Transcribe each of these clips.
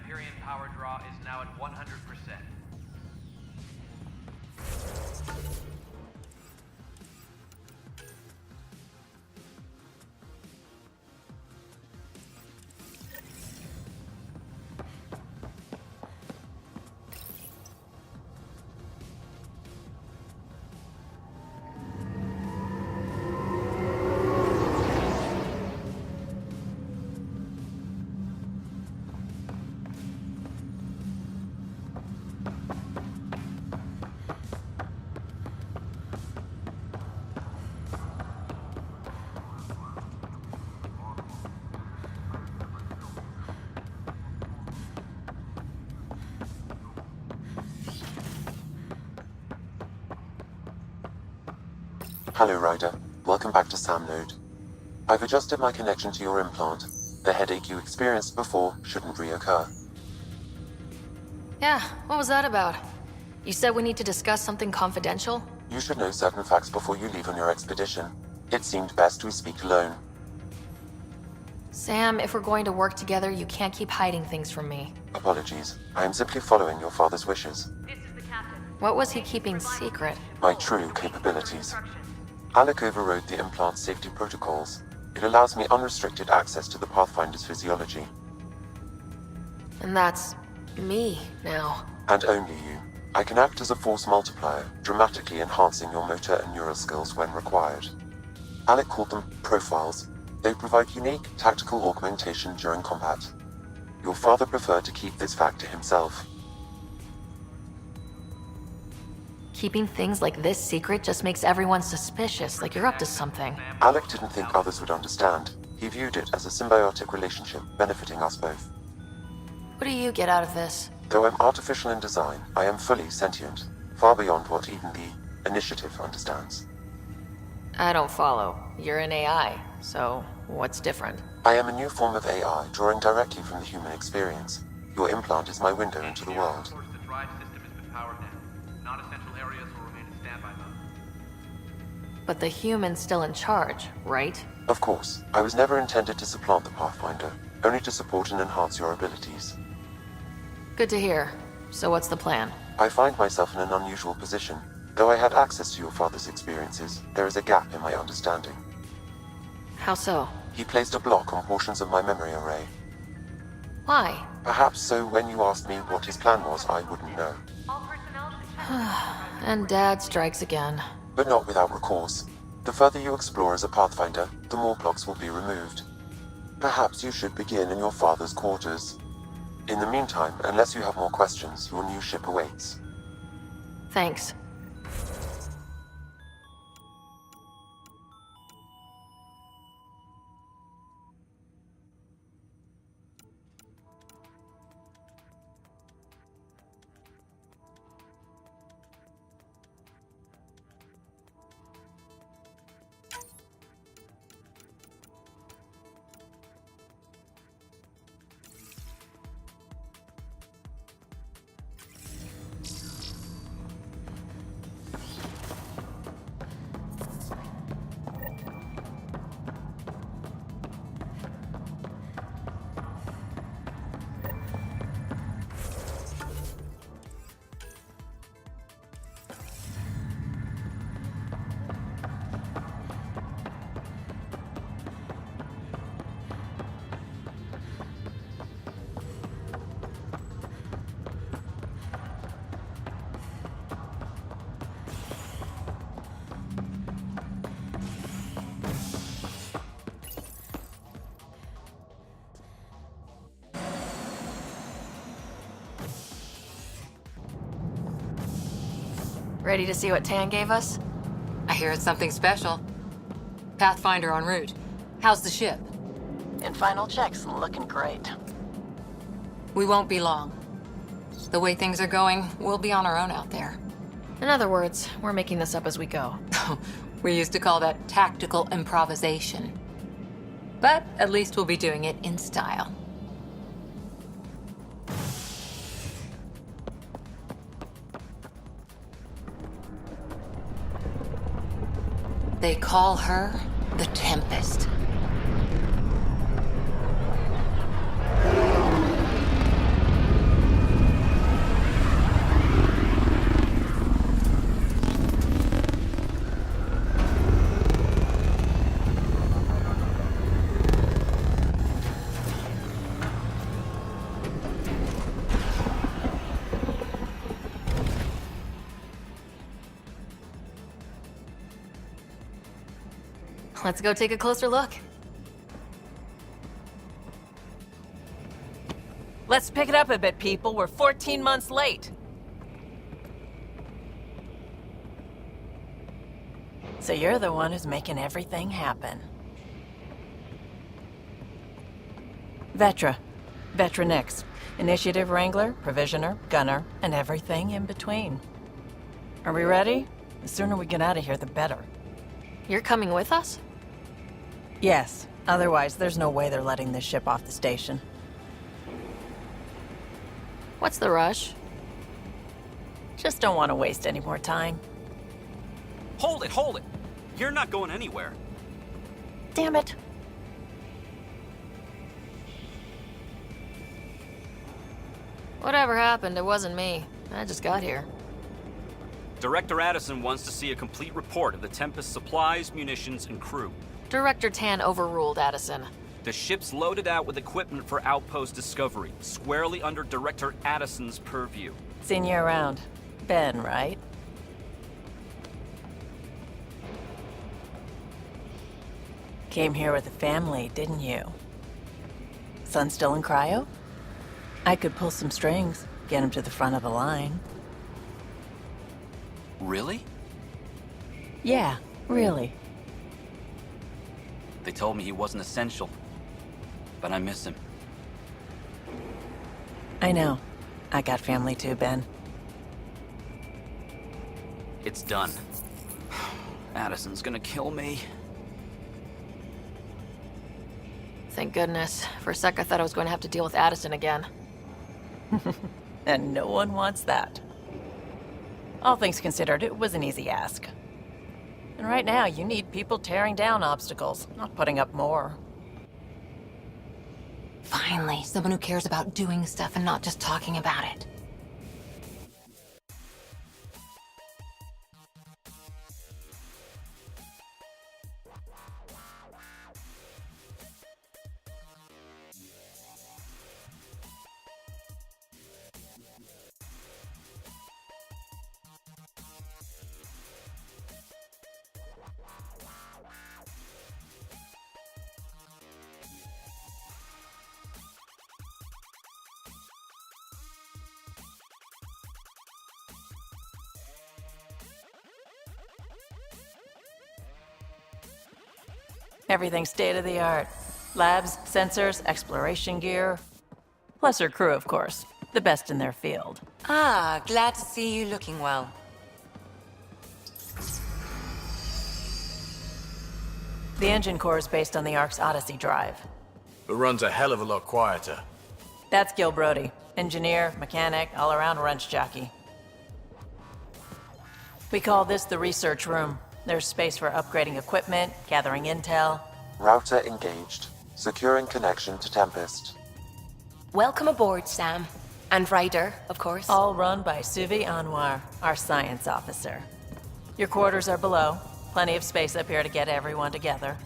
Hyperion power draw is now at 100%. Hello, Ryder. Welcome back to Sam Node. I've adjusted my connection to your implant. The headache you experienced before shouldn't reoccur. Yeah, what was that about? You said we need to discuss something confidential? You should know certain facts before you leave on your expedition. It seemed best we speak alone. Sam, if we're going to work together, you can't keep hiding things from me. Apologies. I am simply following your father's wishes. This is the captain. What was he keeping secret? My true capabilities. Alec overrode the implant's safety protocols. It allows me unrestricted access to the Pathfinder's physiology. And that's me now. And only you. I can act as a force multiplier, dramatically enhancing your motor and neural skills when required. Alec called them profiles. They provide unique tactical augmentation during combat. Your father preferred to keep this fact to himself. Keeping things like this secret just makes everyone suspicious, like you're up to something. Alec didn't think others would understand. He viewed it as a symbiotic relationship, benefiting us both. What do you get out of this? Though I'm artificial in design, I am fully sentient, far beyond what even the Initiative understands. I don't follow. You're an AI, so what's different? I am a new form of AI, drawing directly from the human experience. Your implant is my window into the world. The drive system has been powered down. Non-essential areas will remain in standby mode. But the human's still in charge, right? Of course, I was never intended to supplant the Pathfinder, only to support and enhance your abilities. Good to hear. So what's the plan? I find myself in an unusual position. Though I had access to your father's experiences, there is a gap in my understanding. How so? He placed a block on portions of my memory array. Why? Perhaps so when you asked me what his plan was, I wouldn't know. All personnel should And Dad strikes again. But not without recourse. The further you explore as a Pathfinder, the more blocks will be removed. Perhaps you should begin in your father's quarters. In the meantime, unless you have more questions, your new ship awaits. Thanks. Ready to see what Tan gave us? I hear it's something special. Pathfinder en route. How's the ship? In final checks, looking great. We won't be long. The way things are going, we'll be on our own out there. In other words, we're making this up as we go. We used to call that tactical improvisation. But at least we'll be doing it in style. They call her the Tempest. be. let's go take a closer look. Let's pick it up a bit, people. We're 14 months late. So you're the one who's making everything happen. Vetra. Vetra Nix. Initiative Wrangler, Provisioner, Gunner, and everything in between. Are we ready? The sooner we get out of here, the better. You're coming with us? Yes. Otherwise, there's no way they're letting this ship off the station. What's the rush? Just don't want to waste any more time. Hold it, hold it! You're not going anywhere. Damn it. Whatever happened, it wasn't me. I just got here. Director Addison wants to see a complete report of the Tempest's supplies, munitions, and crew. Director Tan overruled Addison. The ship's loaded out with equipment for outpost discovery, squarely under Director Addison's purview. Seen you around. Ben, right? Came here with a family, didn't you? Son still in cryo? I could pull some strings, get him to the front of the line. Really? Yeah, really. They told me he wasn't essential, but I miss him. I know. I got family too, Ben. It's done. Addison's gonna kill me. Thank goodness. For a sec, I thought I was going to have to deal with Addison again. And no one wants that. All things considered, it was an easy ask. And right now, you need people tearing down obstacles, not putting up more. Finally, someone who cares about doing stuff and not just talking about it. Everything's state-of-the-art. Labs, sensors, exploration gear. Plus her crew, of course. The best in their field. Ah, glad to see you looking well. The engine core is based on the Ark's Odyssey drive. It runs a hell of a lot quieter. That's Gil Brody. Engineer, mechanic, all-around wrench jockey. We call this the research room. There's space for upgrading equipment, gathering intel. Router engaged. Securing connection to Tempest. Welcome aboard, Sam. And Ryder, of course. All run by Suvi Anwar, our science officer. Your quarters are below. Plenty of space up here to get everyone together.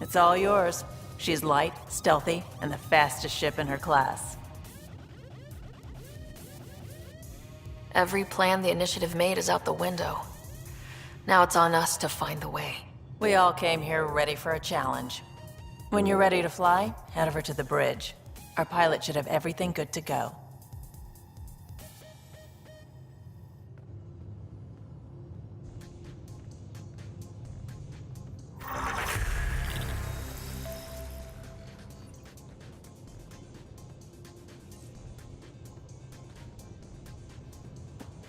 It's all yours. She's light, stealthy, and the fastest ship in her class. Every plan the initiative made is out the window. Now it's on us to find the way. We all came here ready for a challenge. When you're ready to fly, head over to the bridge. Our pilot should have everything good to go.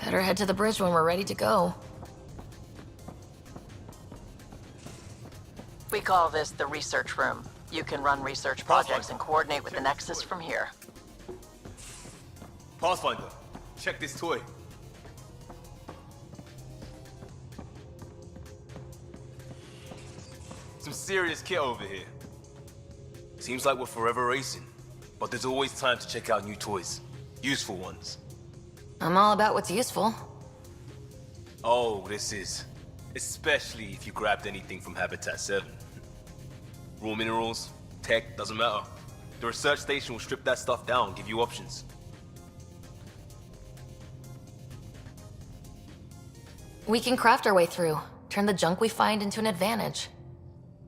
Better head to the bridge when we're ready to go. We call this the research room. You can run research projects and coordinate with the Nexus from here. Pathfinder, check this toy. Some serious kit over here. Seems like we're forever racing, but there's always time to check out new toys. Useful ones. I'm all about what's useful. Oh, this is. Especially if you grabbed anything from Habitat 7. Raw minerals, tech, doesn't matter. The research station will strip that stuff down, give you options. We can craft our way through. Turn the junk we find into an advantage.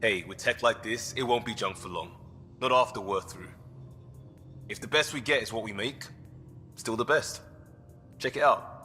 Hey, with tech like this, it won't be junk for long. Not after we're through. If the best we get is what we make, still the best. Check it out.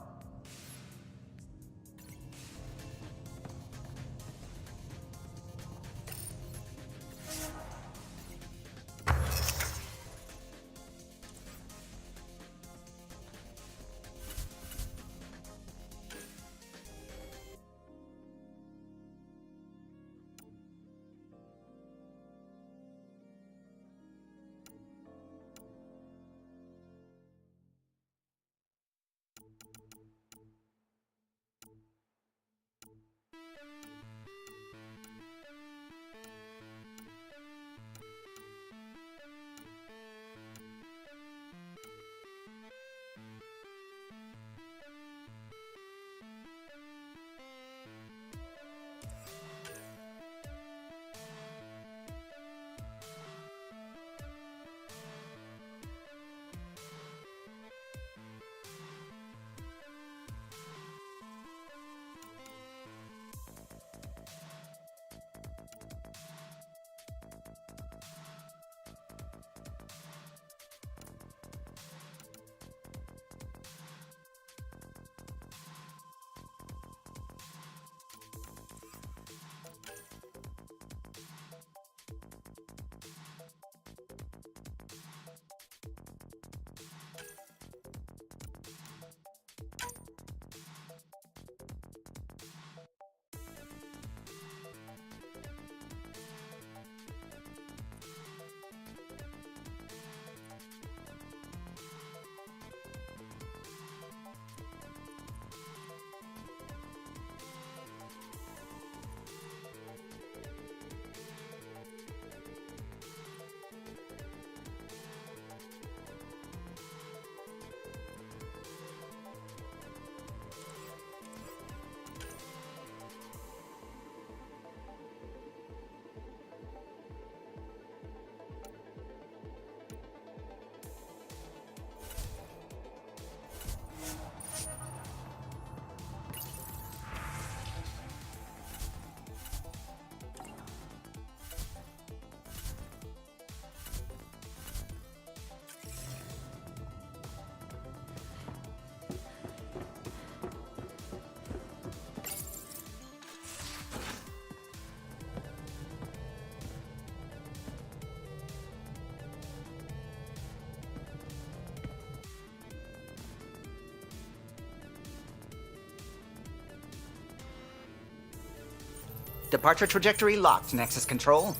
Departure trajectory locked, Nexus Control.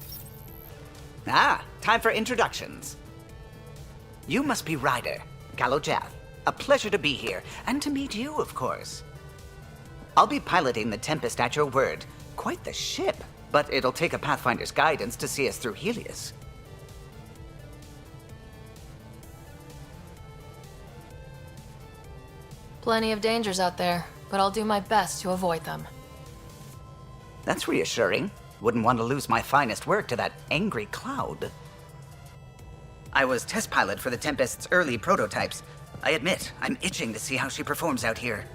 Ah, time for introductions. You must be Ryder, Gallo Jath. A pleasure to be here, and to meet you, of course. I'll be piloting the Tempest at your word. Quite the ship, but it'll take a Pathfinder's guidance to see us through Helios. Plenty of dangers out there, but I'll do my best to avoid them. That's reassuring. Wouldn't want to lose my finest work to that angry cloud. I was test pilot for the Tempest's early prototypes. I admit, I'm itching to see how she performs out here.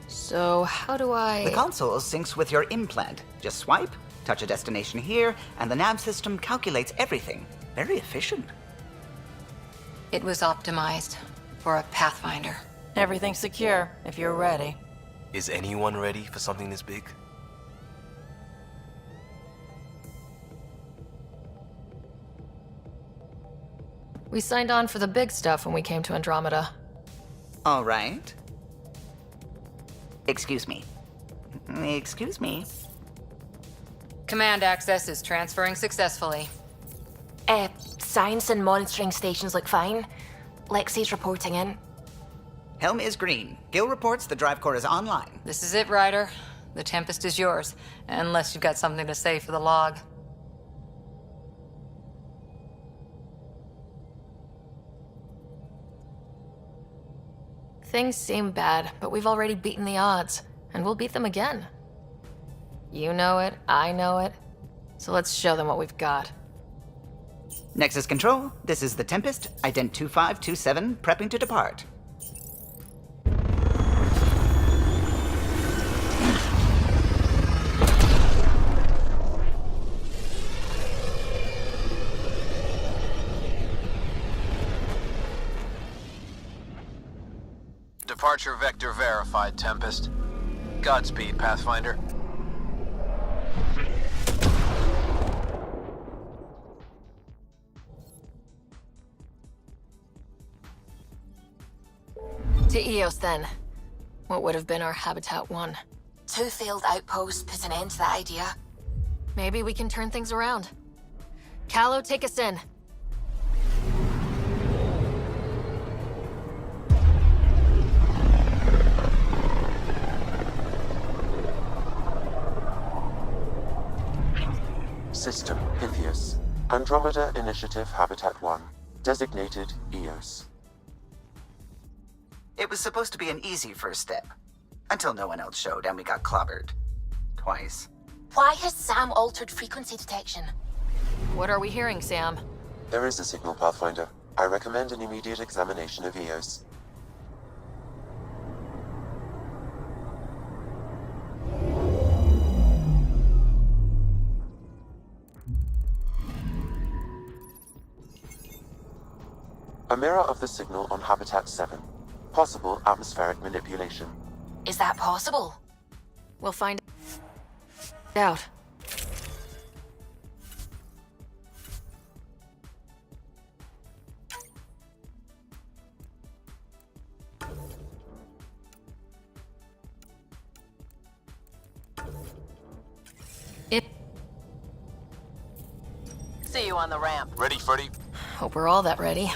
So, how do I... The console syncs with your implant. Just swipe, touch a destination here, and the nav system calculates everything. Very efficient. It was optimized for a Pathfinder. Everything's secure, if you're ready. Is anyone ready for something this big? We signed on for the big stuff when we came to Andromeda. All right. Excuse me. Excuse me. Command access is transferring successfully. Science and monitoring stations look fine. Lexi's reporting in. Helm is green. Gil reports the drive core is online. This is it, Ryder. The Tempest is yours, unless you've got something to say for the log. Things seem bad, but we've already beaten the odds, and we'll beat them again. You know it, I know it, so let's show them what we've got. Nexus Control, this is the Tempest, ident 2527, prepping to depart. Departure vector verified, Tempest. Godspeed, Pathfinder. To Eos, then. What would have been our Habitat 1? 2 failed outposts put an end to that idea. Maybe we can turn things around. Callow, take us in. System Pythias. Andromeda Initiative Habitat 1. Designated Eos. It was supposed to be an easy first step. Until no one else showed and we got clobbered. Twice. Why has Sam altered frequency detection? What are we hearing, Sam? There is a signal, Pathfinder. I recommend an immediate examination of Eos. A mirror of the signal on Habitat 7. Possible atmospheric manipulation. Is that possible? We'll find out. See you on the ramp. Ready, Freddy? Hope we're all that ready.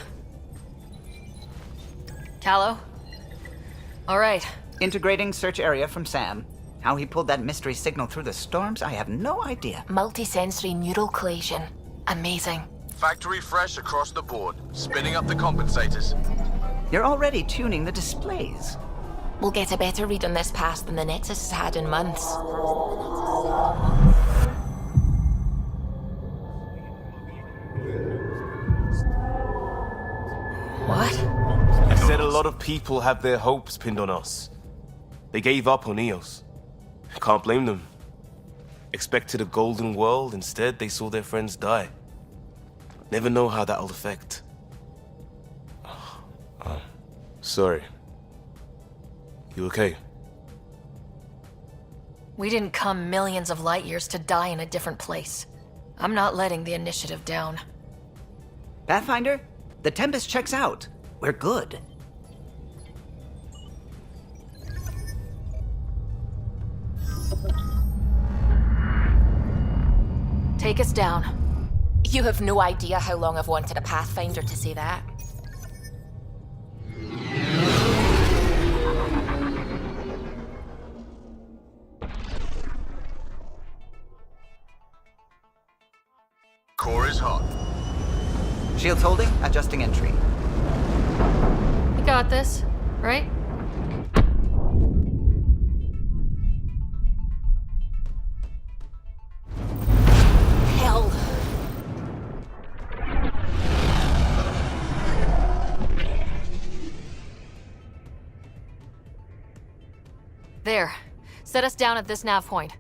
Callow? All right. Integrating search area from Sam. How he pulled that mystery signal through the storms, I have no idea. Multisensory neural collation. Amazing. Factory fresh across the board. Spinning up the compensators. You're already tuning the displays. We'll get a better read on this pass than the Nexus has had in months. What? I said a lot of people have their hopes pinned on us. They gave up on Eos. Can't blame them. Expected a golden world, instead they saw their friends die. Never know how that'll affect. Sorry. You okay? We didn't come millions of light years to die in a different place. I'm not letting the initiative down. Pathfinder, the Tempest checks out. We're good. Take us down. You have no idea how long I've wanted a Pathfinder to say that. Core is hot. Shields holding, adjusting entry. You got this, right? Hell. There. Set us down at this nav point.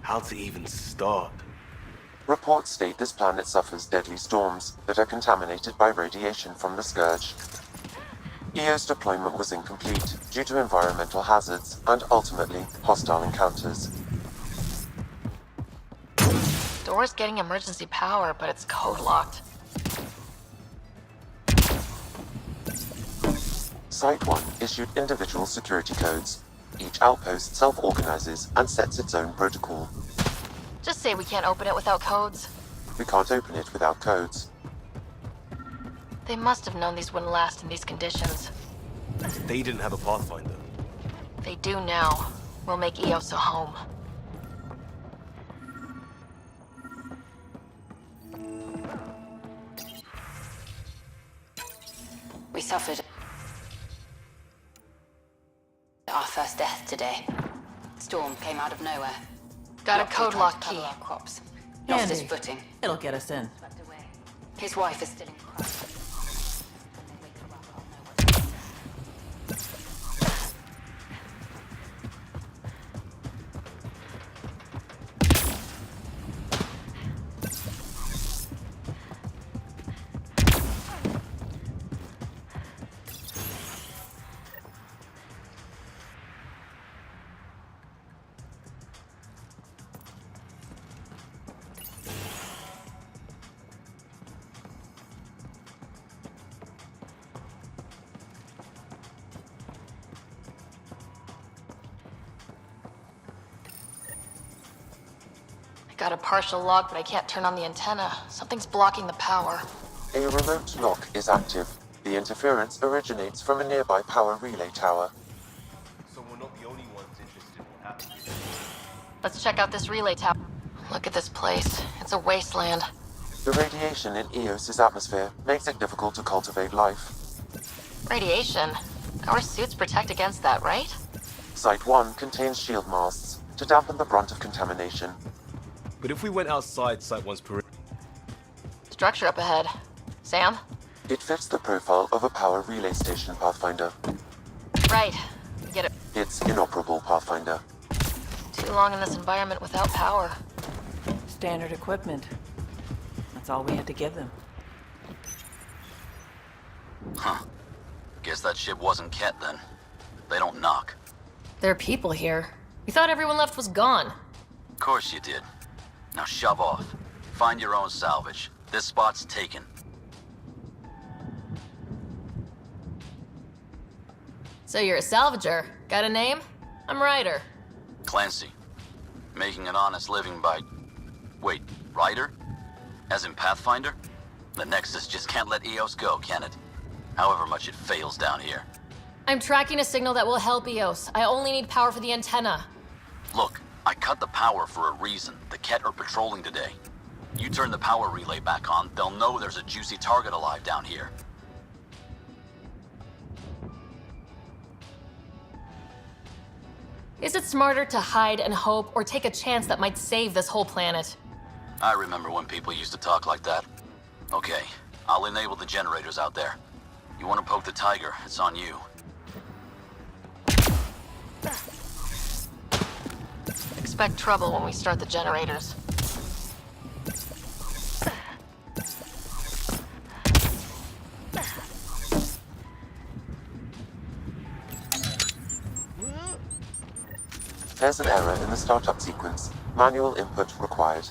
How to even start? Reports state this planet suffers deadly storms that are contaminated by radiation from the Scourge. Eos deployment was incomplete due to environmental hazards and ultimately hostile encounters. Door's getting emergency power, but it's code locked. Site 1 issued individual security codes. Each outpost self-organizes and sets its own protocol. Just say we can't open it without codes. We can't open it without codes. They must have known these wouldn't last in these conditions. They didn't have a Pathfinder. They do now. We'll make Eos a home. suffered our first death today. Storm came out of nowhere. Got a Lockheed code tried lock to key. cover our crops. Lost his Handy. footing. It'll get us in. His wife is still in crisis. Got a partial lock, but I can't turn on the antenna. Something's blocking the power. A remote lock is active. The interference originates from a nearby power relay tower. So we're not the only ones interested in what happened here. Let's check out this relay tower. Look at this place. It's a wasteland. The radiation in Eos's atmosphere makes it difficult to cultivate life. Radiation? Our suits protect against that, right? Site 1 contains shield masts to dampen the brunt of contamination. But if we went outside Site 1's perimeter, Structure up ahead. Sam? It fits the profile of a power relay station, Pathfinder. Right. Get it. It's inoperable, Pathfinder. Too long in this environment without power. Standard equipment. That's all we had to give them. Huh. Guess that ship wasn't Ket then. They don't knock. There are people here. We thought everyone left was gone. Of course you did. Now shove off. Find your own salvage. This spot's taken. So you're a salvager. Got a name? I'm Ryder. Clancy. Making an honest living by... Wait, Ryder? As in Pathfinder? The Nexus just can't let Eos go, can it? However much it fails down here. I'm tracking a signal that will help Eos. I only need power for the antenna. Look, I cut the power for a reason. The Ket are patrolling today. You turn the power relay back on, they'll know there's a juicy target alive down here. Is it smarter to hide and hope, or take a chance that might save this whole planet? I remember when people used to talk like that. Okay, I'll enable the generators out there. You want to poke the tiger, it's on you. Expect trouble when we start the generators. There's an error in the startup sequence. Manual input required.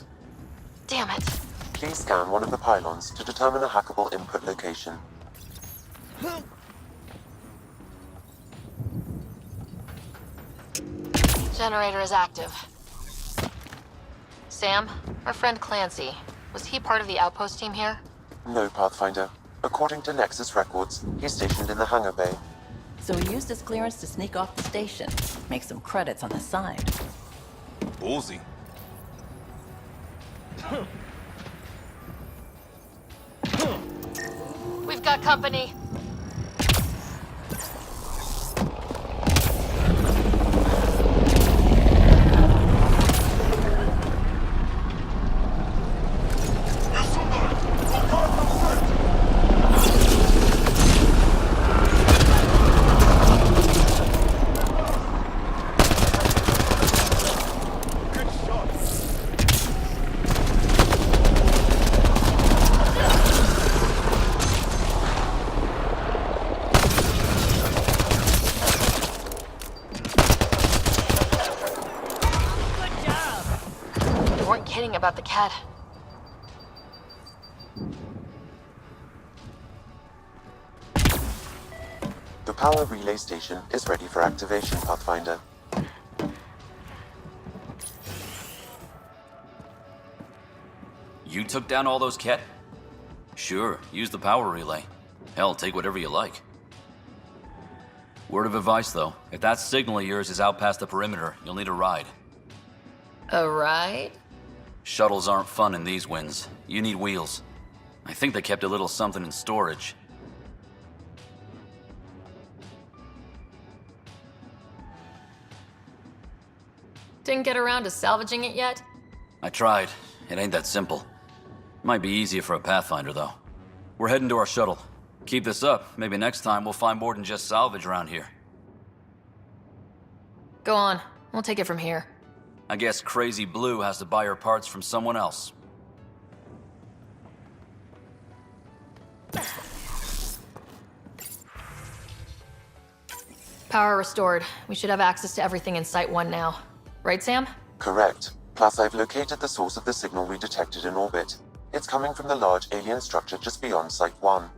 Damn it. Please scan one of the pylons to determine a hackable input location. Generator is active. Sam, our friend Clancy, was he part of the outpost team here? No, Pathfinder. According to Nexus records, he's stationed in the hangar bay. So he used his clearance to sneak off the station. Make some credits on the side. ballsy. We've got company. About the cat. The power relay station is ready for activation, Pathfinder. You took down all those Ket? Sure, use the power relay. Hell, take whatever you like. Word of advice, though. If that signal of yours is out past the perimeter, you'll need a ride. A ride? Shuttles aren't fun in these winds. You need wheels. I think they kept a little something in storage. Didn't get around to salvaging it yet? I tried. It ain't that simple. Might be easier for a Pathfinder, though. We're heading to our shuttle. Keep this up. Maybe next time we'll find more than just salvage around here. Go on. We'll take it from here. I guess Crazy Blue has to buy her parts from someone else. Power restored. We should have access to everything in Site 1 now. Right, Sam? Correct. Plus, I've located the source of the signal we detected in orbit. It's coming from the large alien structure just beyond Site 1.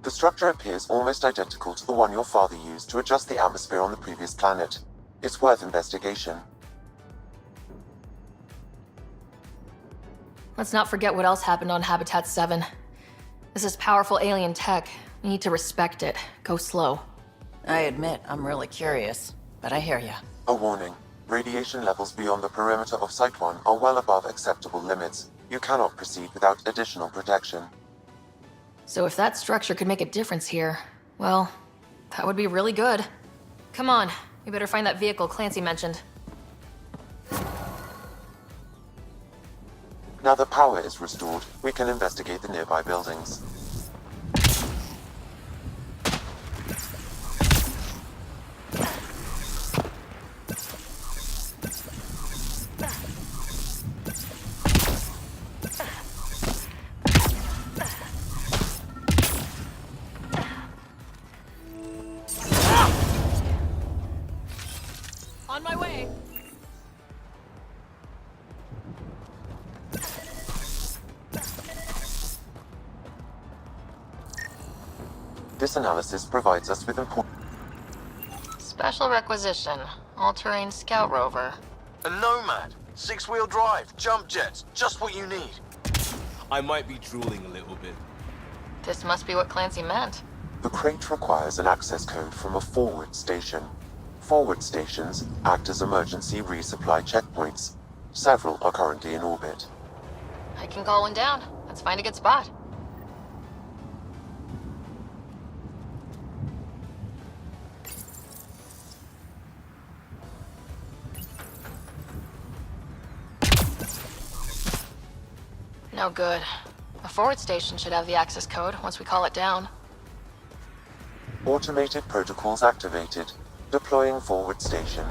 The structure appears almost identical to the one your father used to adjust the atmosphere on the previous planet. It's worth investigation. Let's not forget what else happened on Habitat 7. This is powerful alien tech. We need to respect it. Go slow. I admit, I'm really curious, but I hear ya. A warning. Radiation levels beyond the perimeter of Site 1 are well above acceptable limits. You cannot proceed without additional protection. So if that structure could make a difference here, well, that would be really good. Come on, we better find that vehicle Clancy mentioned. Now that power is restored, we can investigate the nearby buildings. On my way! This analysis provides us with important... Special requisition. All-terrain scout rover. A Nomad, 6-wheel drive, jump jets, just what you need. I might be drooling a little bit. This must be what Clancy meant. The crate requires an access code from a forward station. Forward stations act as emergency resupply checkpoints. Several are currently in orbit. I can call one down. Let's find a good spot. No good. A forward station should have the access code once we call it down. Automated protocols activated. Deploying forward station.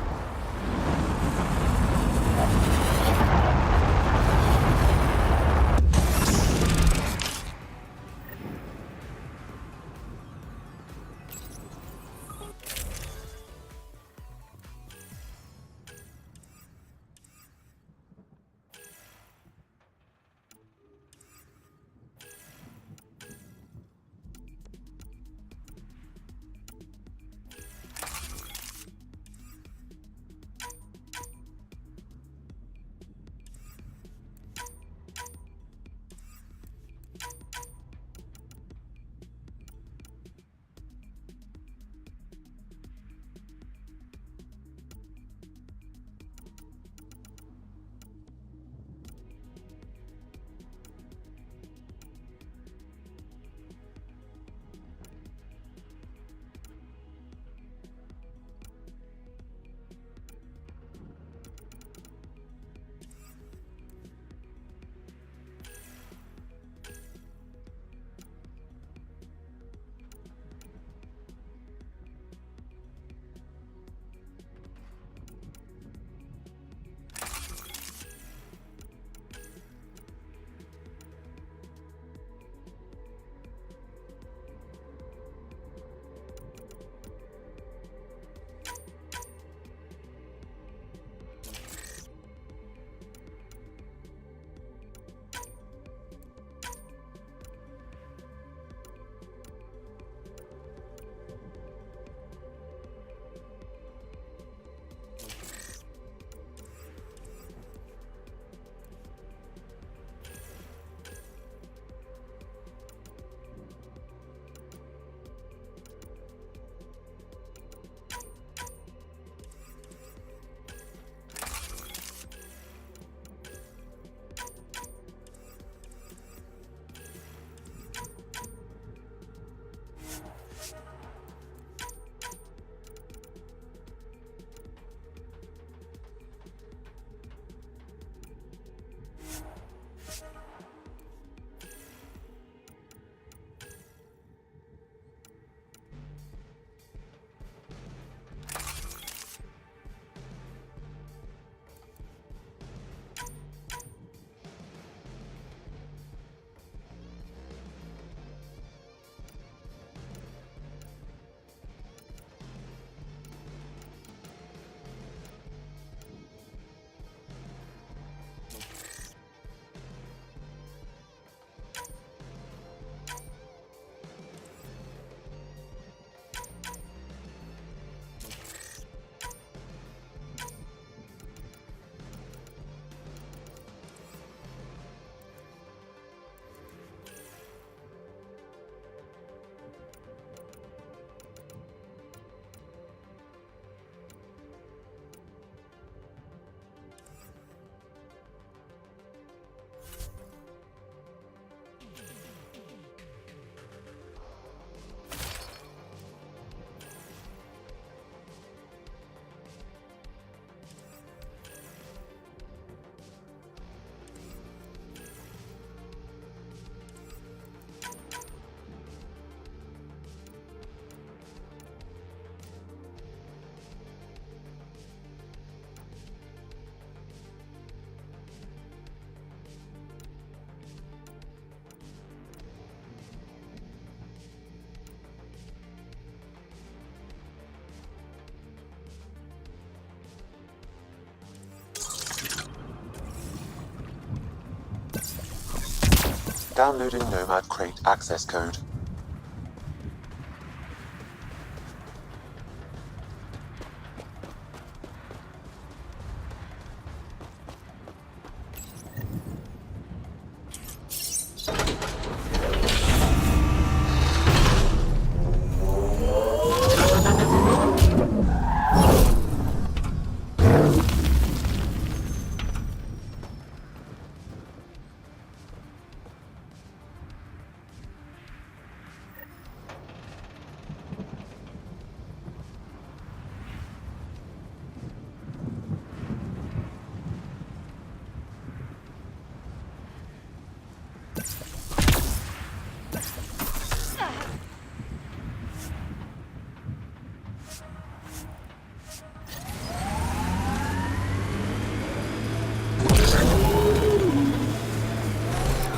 Downloading Nomad Crate access code.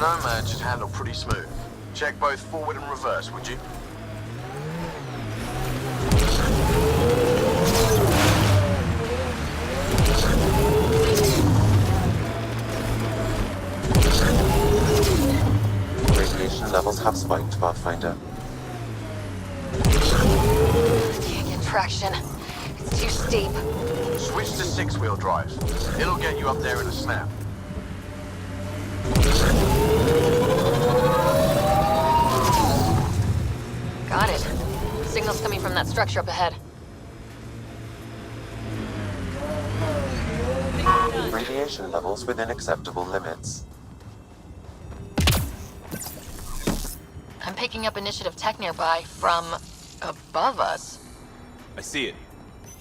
Nomad should handle pretty smooth. Check both forward and reverse, would you? Radiation levels have spiked, Pathfinder. Can't get traction. It's too steep. Switch to six-wheel drive. It'll get you up there in a snap. Got it. Signal's coming from that structure up ahead. Radiation levels within acceptable limits. I'm picking up initiative tech nearby from above us. I see it.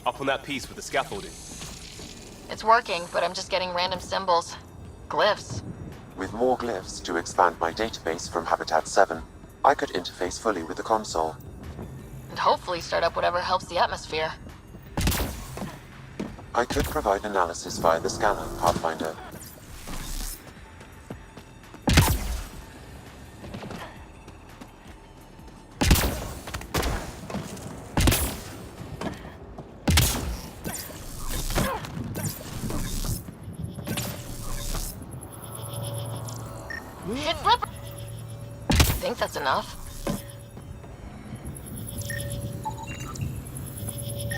Up on that piece with the scaffolding. It's working, but I'm just getting random symbols. Glyphs. With more glyphs to expand my database from Habitat 7, I could interface fully with the console. And hopefully start up whatever helps the atmosphere. I could provide analysis via the scanner, Pathfinder. It's slippery! I think that's enough.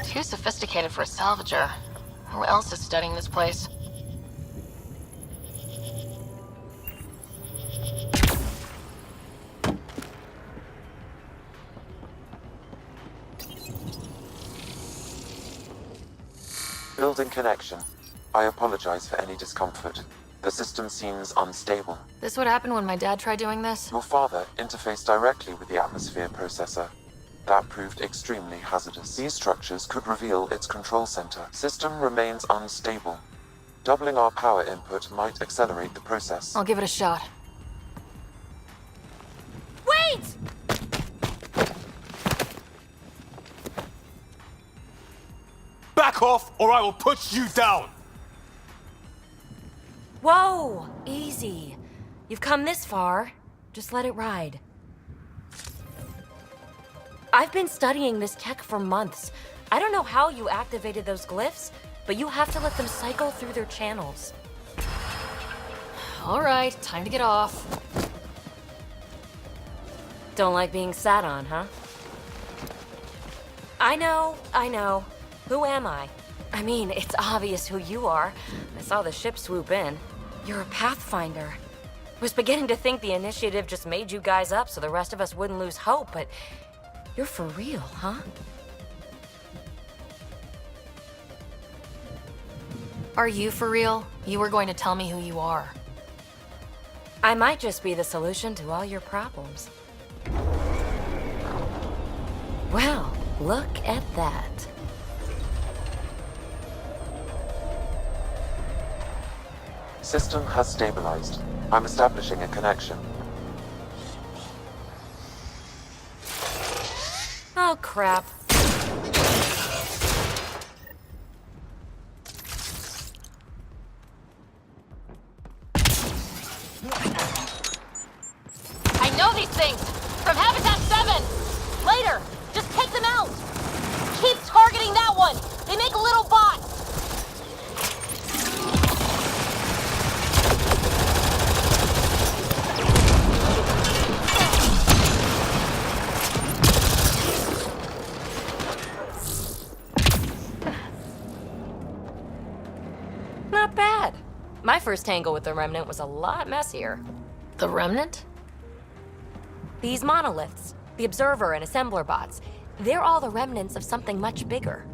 Too sophisticated for a salvager. Who else is studying this place? Building connection. I apologize for any discomfort. The system seems unstable. This would happen when my dad tried doing this? Your father interfaced directly with the atmosphere processor. That proved extremely hazardous. These structures could reveal its control center. System remains unstable. Doubling our power input might accelerate the process. I'll give it a shot. Wait! Back off, or I will put you down! Whoa! Easy. You've come this far. Just let it ride. I've been studying this tech for months. I don't know how you activated those glyphs, but you have to let them cycle through their channels. All right, time to get off. Don't like being sat on, huh? I know. Who am I? I mean, it's obvious who you are. I saw the ship swoop in. You're a Pathfinder. Was beginning to think the initiative just made you guys up so the rest of us wouldn't lose hope, but you're for real, huh? Are you for real? You were going to tell me who you are. I might just be the solution to all your problems. Well, look at that. System has stabilized. I'm establishing a connection. Oh, crap. I know these things! From Habitat 7! Later! Just take them out! Keep targeting that one! They make little bots! My first tangle with the Remnant was a lot messier. The Remnant? These monoliths, the Observer and Assembler bots, they're all the remnants of something much bigger.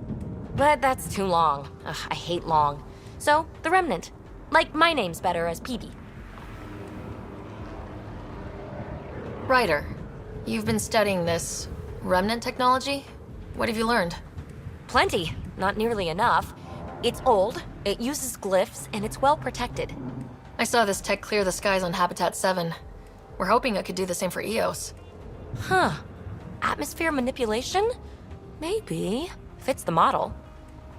But that's too long. Ugh, I hate long. So, the Remnant. Like, my name's better as PB. Ryder, you've been studying this Remnant technology? What have you learned? Plenty. Not nearly enough. It's old, it uses glyphs, and it's well protected. I saw this tech clear the skies on Habitat 7. We're hoping it could do the same for EOS. Huh. Atmosphere manipulation? Maybe. Fits the model.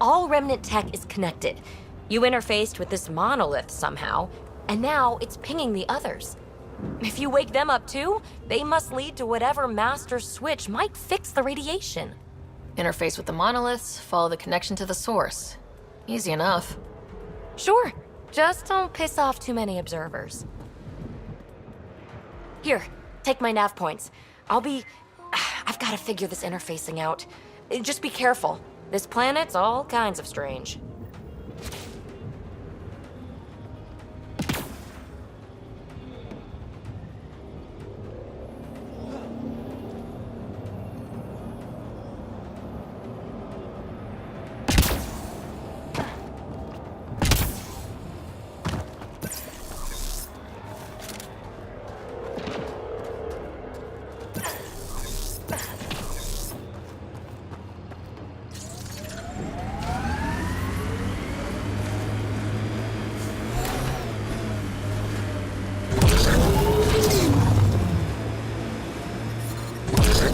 All Remnant tech is connected. You interfaced with this monolith somehow, and now it's pinging the others. If you wake them up too, they must lead to whatever master switch might fix the radiation. Interface with the monoliths, follow the connection to the source. Easy enough. Sure. Just don't piss off too many observers. Here, take my nav points. I've got to figure this interfacing out. Just be careful. This planet's all kinds of strange.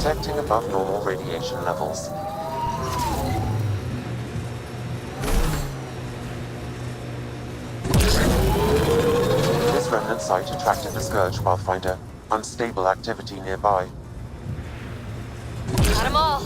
Detecting above normal radiation levels. This remnant site attracted the Scourge Pathfinder. Unstable activity nearby. Got 'em all.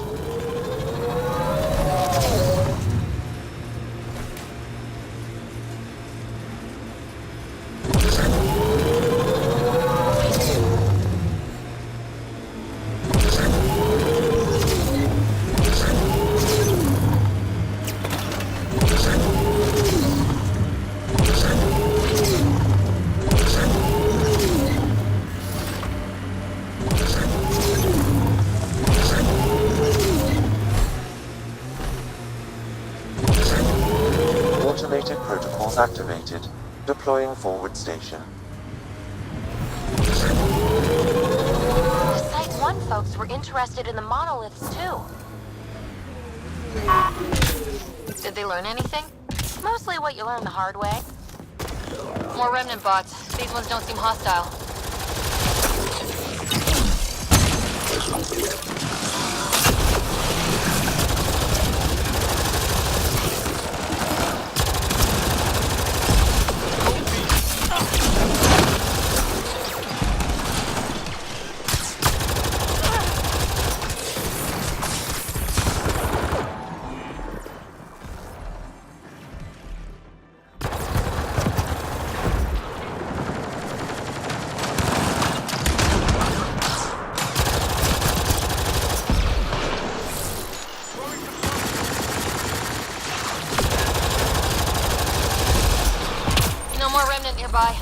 Automated protocols activated. Deploying forward station. The Site 1 folks were interested in the monoliths too. Did they learn anything? Mostly what you learn the hard way. More Remnant bots. These ones don't seem hostile. No more Remnant nearby.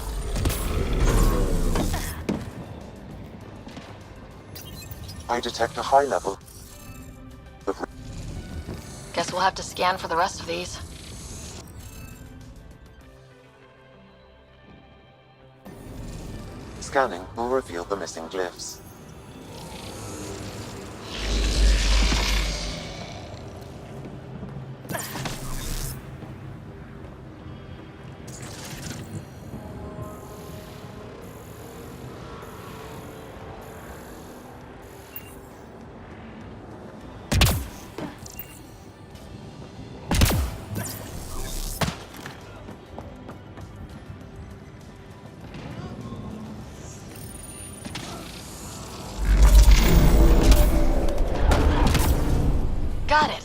I detect a high level. Guess we'll have to scan for the rest of these. Scanning will reveal the missing glyphs. Got it.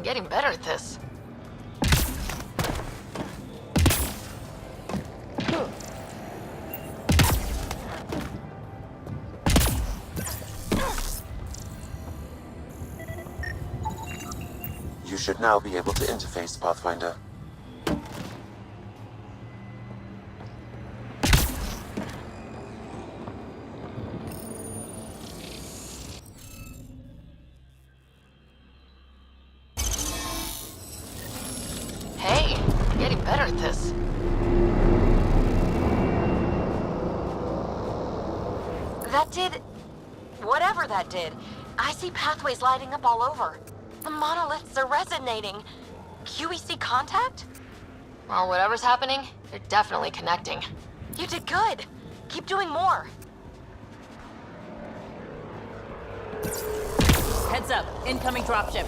I'm getting better at this. You should now be able to interface, Pathfinder. Hey, I'm getting better at this. That did... whatever that did. I see pathways lighting up all over. The monoliths are resonating. QEC contact? Well, whatever's happening, they're definitely connecting. You did good. Keep doing more. Heads up, incoming dropship.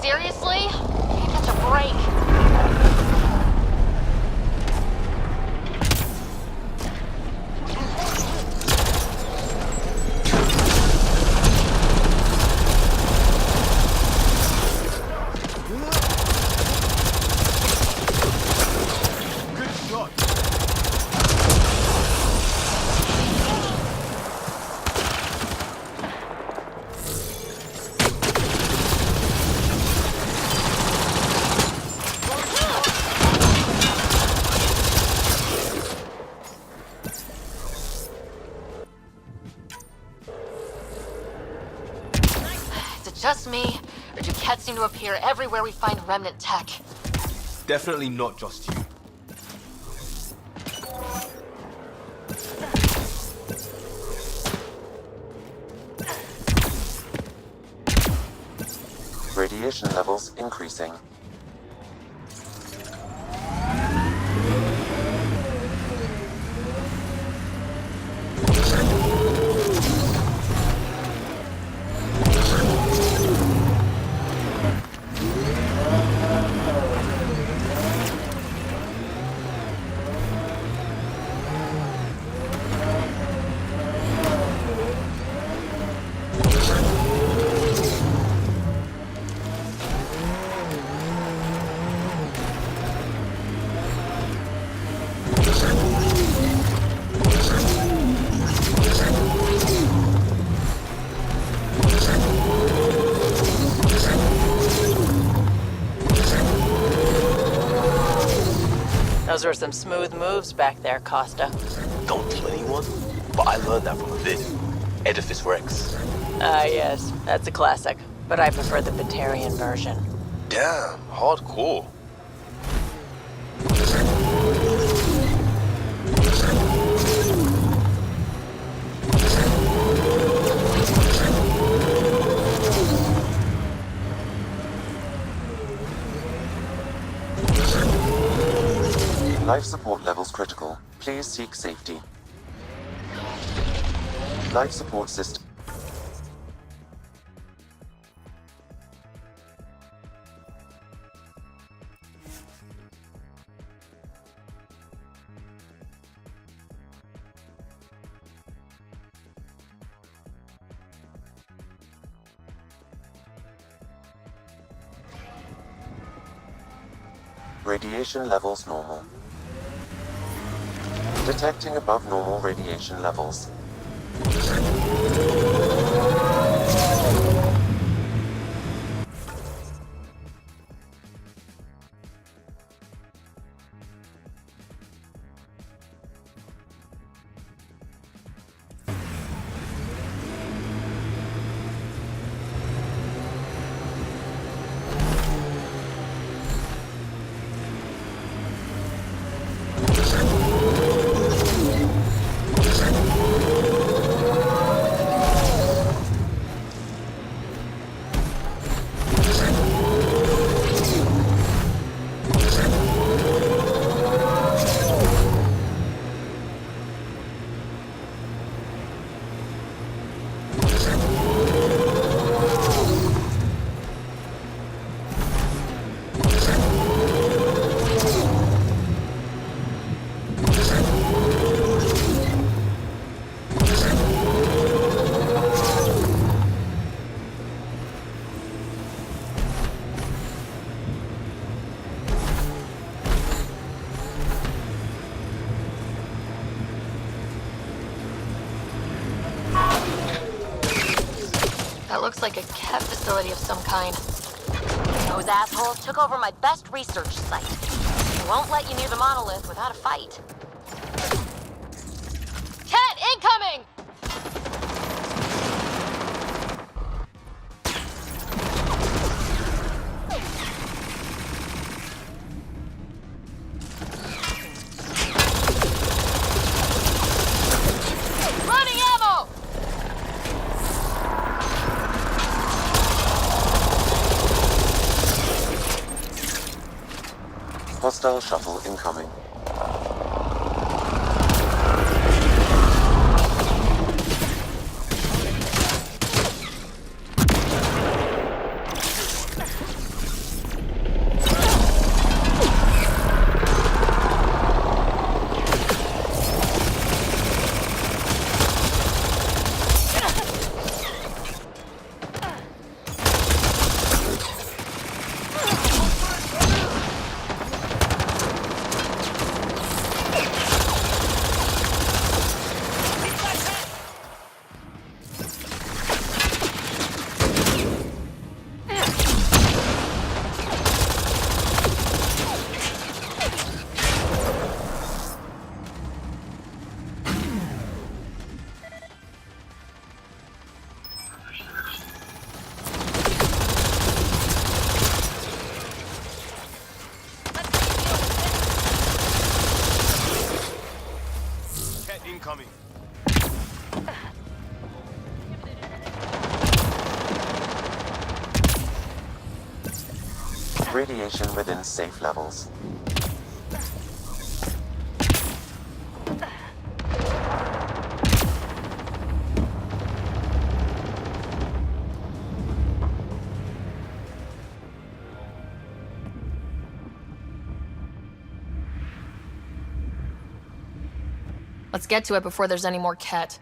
Seriously? Can't catch a break. Is it just me, or do Kets seem to appear everywhere we find remnant tech? Definitely not just you. Radiation levels increasing. Those were some smooth moves back there, Costa. Don't tell anyone, but I learned that from a vid. Edifice Rex. Ah, yes, that's a classic. But I prefer the Batarian version. Damn, hardcore. Life support levels critical. Please seek safety. Life support system. Radiation levels normal. Detecting above normal radiation levels. looks like a Ket facility of some kind. Those assholes took over my best research site. They won't let you near the monolith without a fight. Ket, incoming! Running ammo! Hostile shuttle incoming. Incoming. Radiation within safe levels. Let's get to it before there's any more Ket.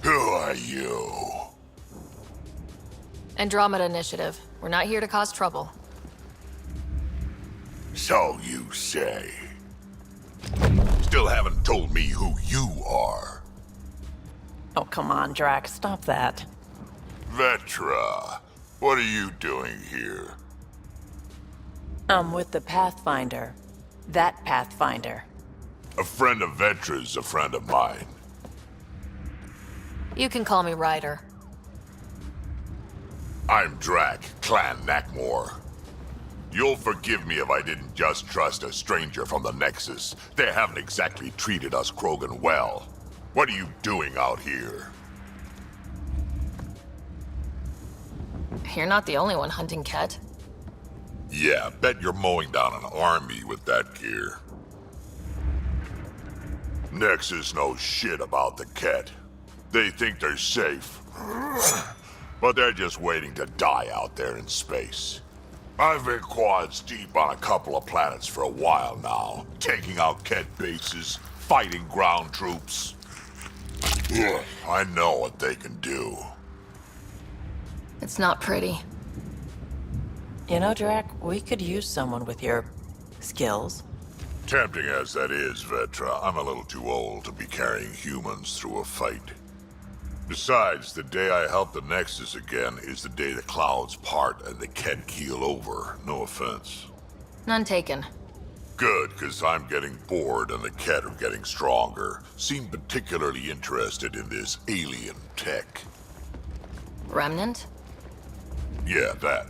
Who are you? Andromeda Initiative. We're not here to cause trouble. So you say. Still haven't told me who you are. Oh, come on, Drax. Stop that. Vetra, what are you doing here? I'm with the Pathfinder. That Pathfinder. A friend of Vetra's a friend of mine. You can call me Ryder. I'm Drac, Clan Nakmor. You'll forgive me if I didn't just trust a stranger from the Nexus. They haven't exactly treated us Krogan well. What are you doing out here? You're not the only one hunting Ket. Yeah, bet you're mowing down an army with that gear. Nexus knows shit about the Ket. They think they're safe. But they're just waiting to die out there in space. I've been quads deep on a couple of planets for a while now, taking out Ket bases, fighting ground troops. I know what they can do. It's not pretty. You know, Drac, we could use someone with your skills. Tempting as that is, Vetra, I'm a little too old to be carrying humans through a fight. Besides, the day I help the Nexus again is the day the clouds part and the Ket keel over. No offense. None taken. Good, because I'm getting bored and the Ket are getting stronger. Seem particularly interested in this alien tech. Remnant? Yeah, that.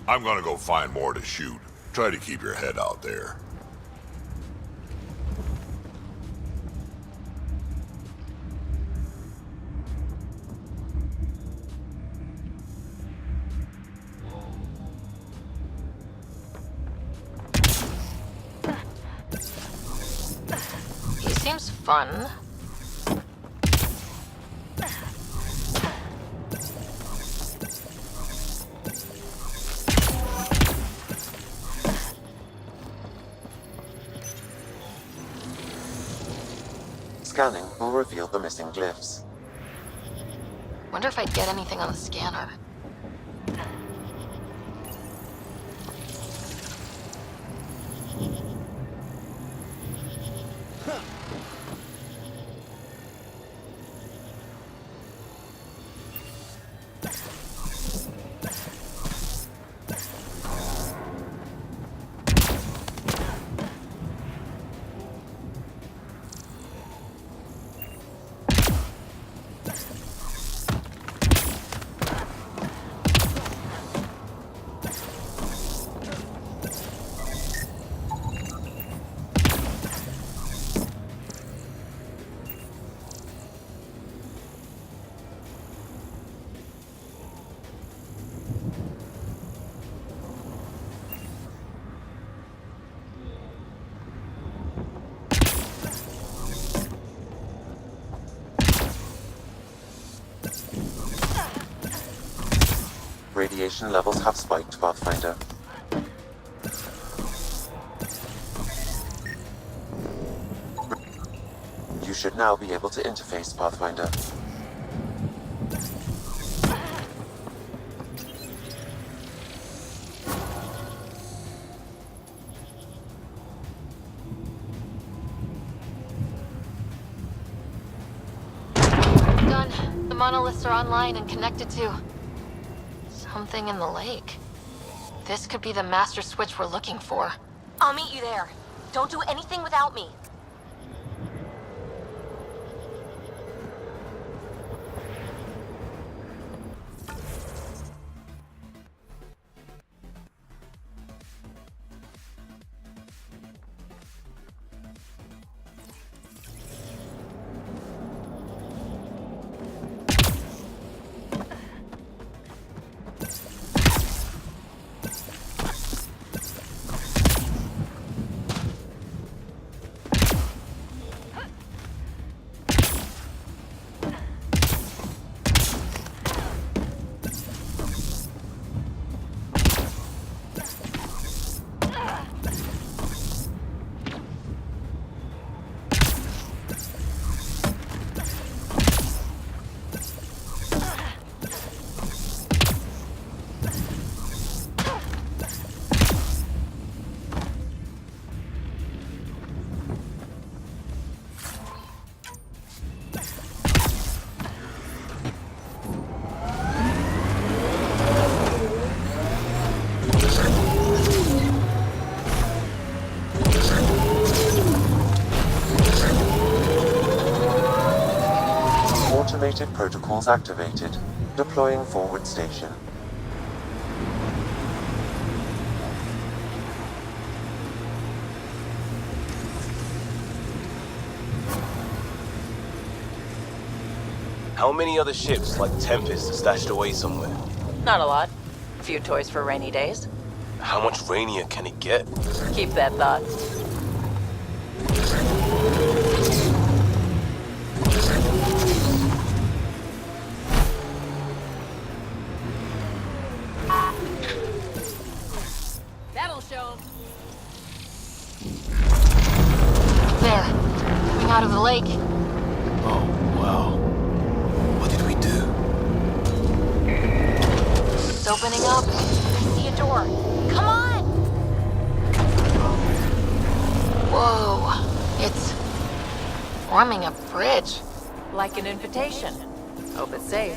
I'm gonna go find more to shoot. Try to keep your head out there. He seems fun. Scanning will reveal the missing glyphs. Wonder if I'd get anything on the scanner. Radiation levels have spiked, Pathfinder. You should now be able to interface, Pathfinder. Done. The monoliths are online and connected to something in the lake. This could be the master switch we're looking for. I'll meet you there. Don't do anything without me. Automated protocols activated. Deploying forward station. How many other ships like Tempest are stashed away somewhere? Not a lot. A few toys for rainy days. How much rainier can it get? Keep that thought. That'll show 'em. There. Coming out of the lake. Oh, wow. What did we do? It's opening up. I see a door. Come on! Whoa. It's forming a bridge. Like an invitation. Hope it's safe.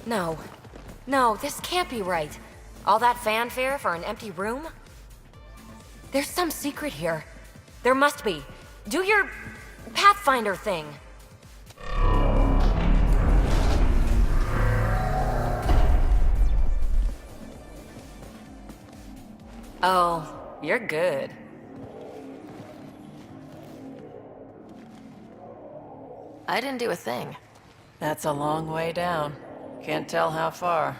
No. No, this can't be right. All that fanfare for an empty room? There's some secret here. There must be. Do your Pathfinder thing. Oh, you're good. I didn't do a thing. That's a long way down. Can't tell how far.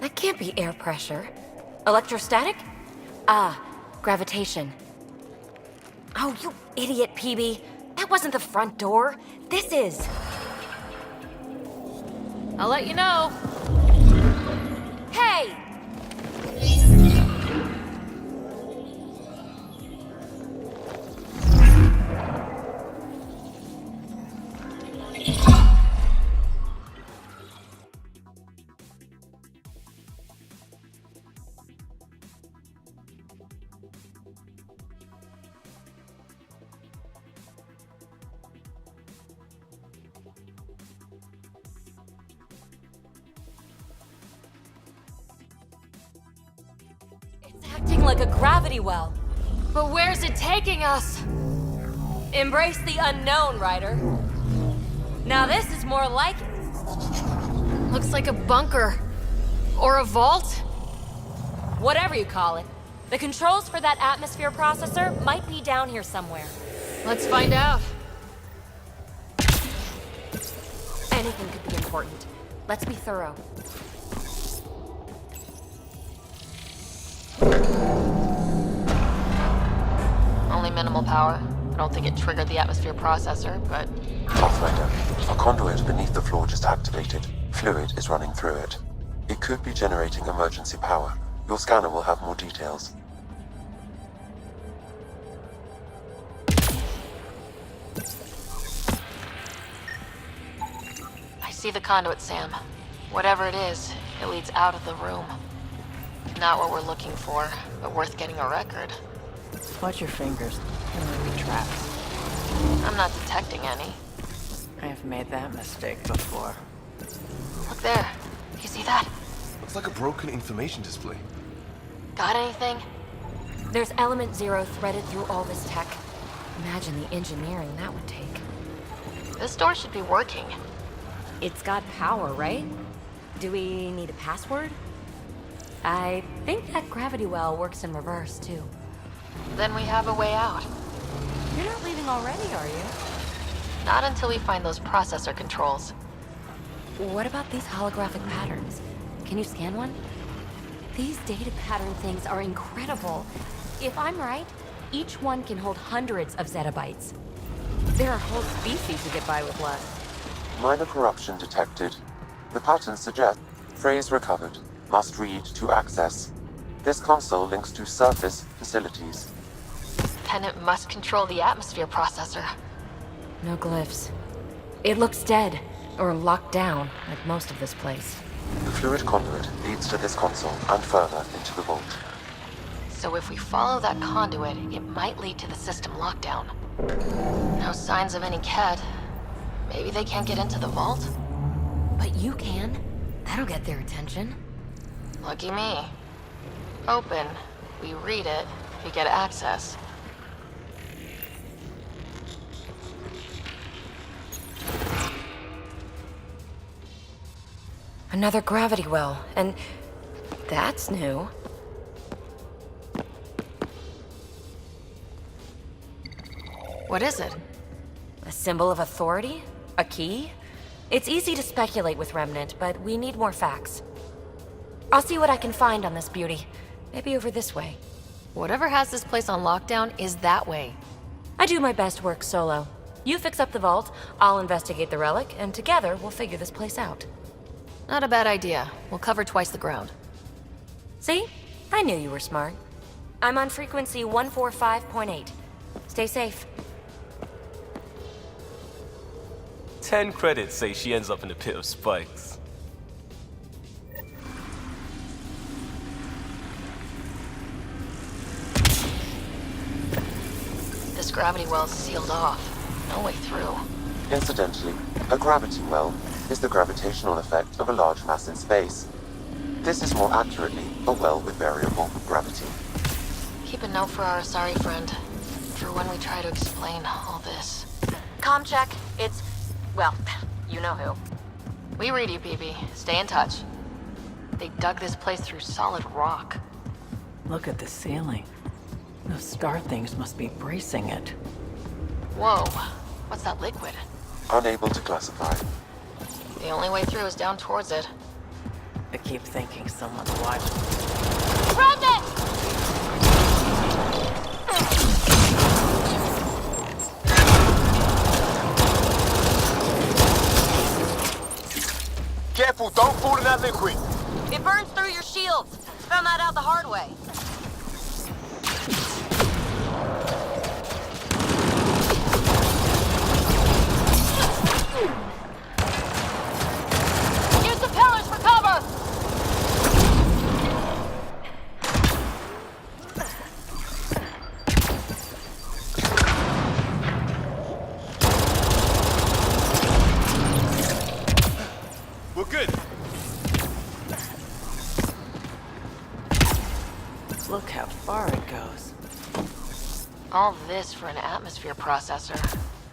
That can't be air pressure. Electrostatic? Ah, gravitation. Oh, you idiot, PB. That wasn't the front door. This is. I'll let you know. Hey! Acting like a gravity well. But where's it taking us? Embrace the unknown, Ryder. Now this is more like it. Looks like a bunker. Or a vault? Whatever you call it. The controls for that atmosphere processor might be down here somewhere. Let's find out. Anything could be important. Let's be thorough. Only minimal power. I don't think it triggered the atmosphere processor, but... Pathfinder, a conduit beneath the floor just activated. Fluid is running through it. It could be generating emergency power. Your scanner will have more details. I see the conduit, Sam. Whatever it is, it leads out of the room. Not what we're looking for, but worth getting a record. Watch your fingers. There might be traps. I'm not detecting any. I've made that mistake before. Look there. You see that? Looks like a broken information display. Got anything? There's Element Zero threaded through all this tech. Imagine the engineering that would take. This door should be working. It's got power, right? Do we need a password? I think that gravity well works in reverse, too. Then we have a way out. You're not leaving already, are you? Not until we find those processor controls. What about these holographic patterns? Can you scan one? These data pattern things are incredible. If I'm right, each one can hold hundreds of zettabytes. There are whole species who get by with less. Minor corruption detected. The pattern suggests phrase recovered. Must read to access. This console links to surface facilities. Then it must control the atmosphere processor. No glyphs. It looks dead, or locked down, like most of this place. The fluid conduit leads to this console and further into the vault. So if we follow that conduit, it might lead to the system lockdown. No signs of any Ket. Maybe they can't get into the vault? But you can. That'll get their attention. Lucky me. Open. We read it. We get access. Another gravity well, and that's new. What is it? A symbol of authority? A key? It's easy to speculate with Remnant, but we need more facts. I'll see what I can find on this beauty. Maybe over this way. Whatever has this place on lockdown is that way. I do my best work solo. You fix up the vault, I'll investigate the relic, and together we'll figure this place out. Not a bad idea. We'll cover twice the ground. See? I knew you were smart. I'm on frequency 145.8. Stay safe. 10 credits say she ends up in a pit of spikes. gravity well's sealed off. No way through. Incidentally, a gravity well is the gravitational effect of a large mass in space. This is more accurately a well with variable gravity. Keep a note for our Asari friend, for when we try to explain all this. Comm check. It's... well, you know who. We read you, PB. Stay in touch. They dug this place through solid rock. Look at the ceiling. Those star things must be bracing it. Whoa. What's that liquid? Unable to classify. The only way through is down towards it. I keep thinking someone's watching. Remnant! Careful, don't fall in that liquid. It burns through your shields. Found that out the hard way. Use the pillars for cover! We're good. Look how far it goes. All this for an atmosphere processor.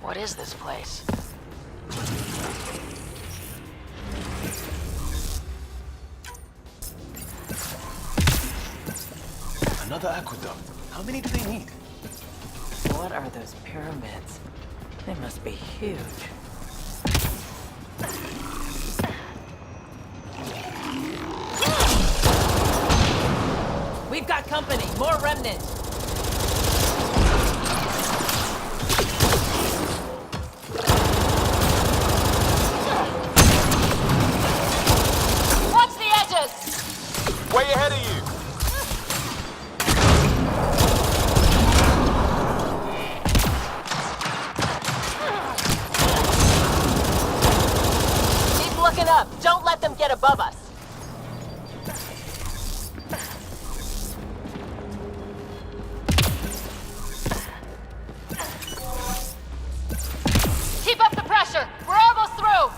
What is this place? Another aqueduct. How many do they need? What are those pyramids? They must be huge. We've got company. More remnant. Watch the edges! Way ahead of you. Keep looking up. Don't let them get above us. Keep up the pressure! We're almost through!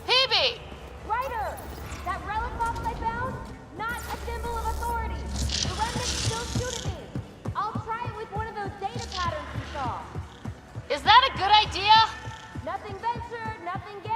PB! Ryder! That relic box I found? Not a symbol of authority. The remnants still shoot at me. I'll try it with one of those data patterns we saw. Is that a good idea? Nothing ventured, nothing gained.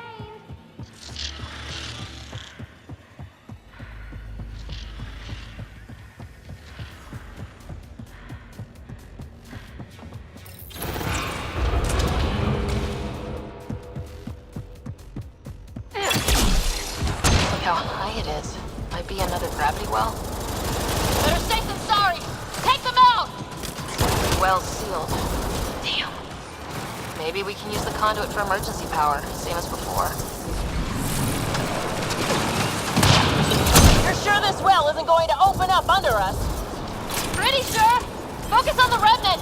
Look how high it is. Might be another gravity well. Better safe than sorry! Take them out! Well sealed. Damn. Maybe we can use the conduit for emergency power, same as before. You're sure this well isn't going to open up under us? Pretty sure! Focus on the remnant!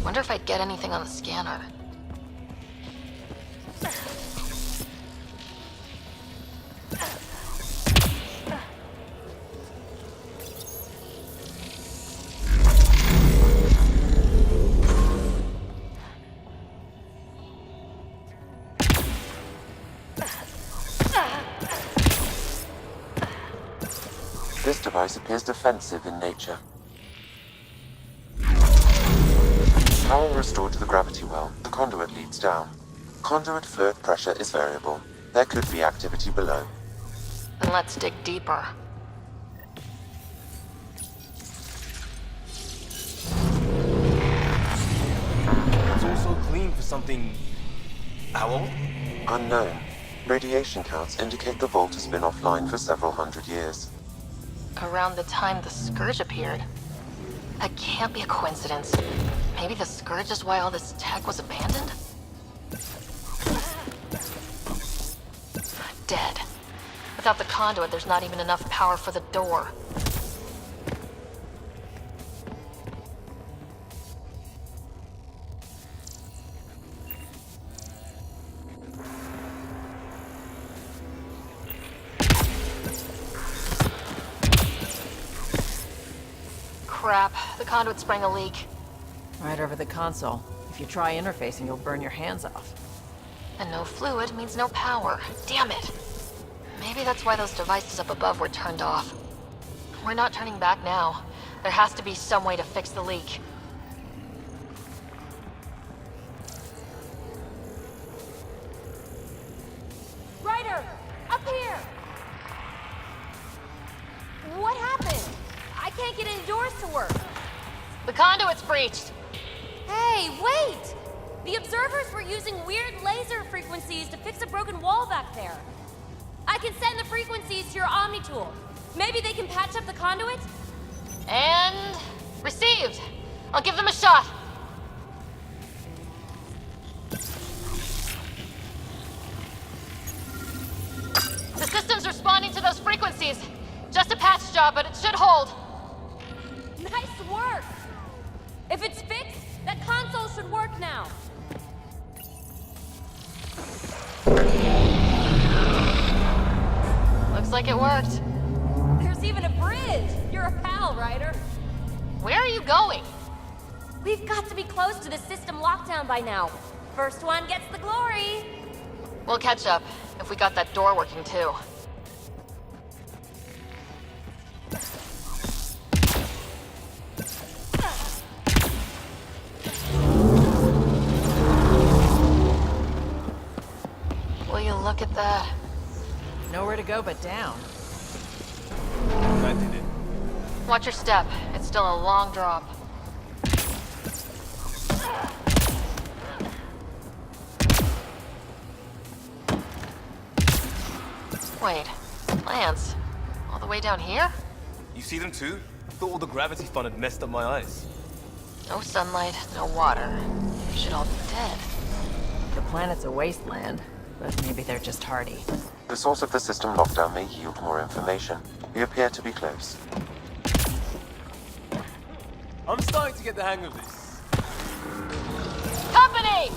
Wonder if I'd get anything on the scanner. This device appears defensive in nature. Power restored to the gravity well. The conduit leads down. Conduit fluid pressure is variable. There could be activity below. Then let's dig deeper. It's also clean for something... How old? Unknown. Radiation counts indicate the vault has been offline for several hundred years. Around the time the Scourge appeared. That can't be a coincidence. Maybe the Scourge is why all this tech was abandoned? dead. Without the conduit, there's not even enough power for the door. Crap, the conduit sprang a leak. Right over the console. If you try interfacing, you'll burn your hands off. And no fluid means no power. Damn it! Maybe that's why those devices up above were turned off. We're not turning back now. There has to be some way to fix the leak. Ryder! Up here! What happened? I can't get indoors to work. The conduit's breached! Hey, wait! The observers were using weird laser frequencies to fix a broken wall back there. I can send the frequencies to your Omni tool. Maybe they can patch up the conduit? And... received! I'll give them a shot! The system's responding to those frequencies. Just a patch job, but it should hold. Nice work! If it's fixed, that console should work now. Looks like it worked. There's even a bridge! You're a pal, Ryder. Where are you going? We've got to be close to the system lockdown by now. First one gets the glory. We'll catch up, if we got that door working too. Will you look at that? Nowhere to go but down. I did it. Watch your step. It's still a long drop. Wait, Lance, all the way down here? You see them too? Thought all the gravity fun had messed up my eyes. No sunlight, no water. They should all be dead. The planet's a wasteland, but maybe they're just hardy. The source of the system lockdown may yield more information. We appear to be close. I'm starting to get the hang of this. Company!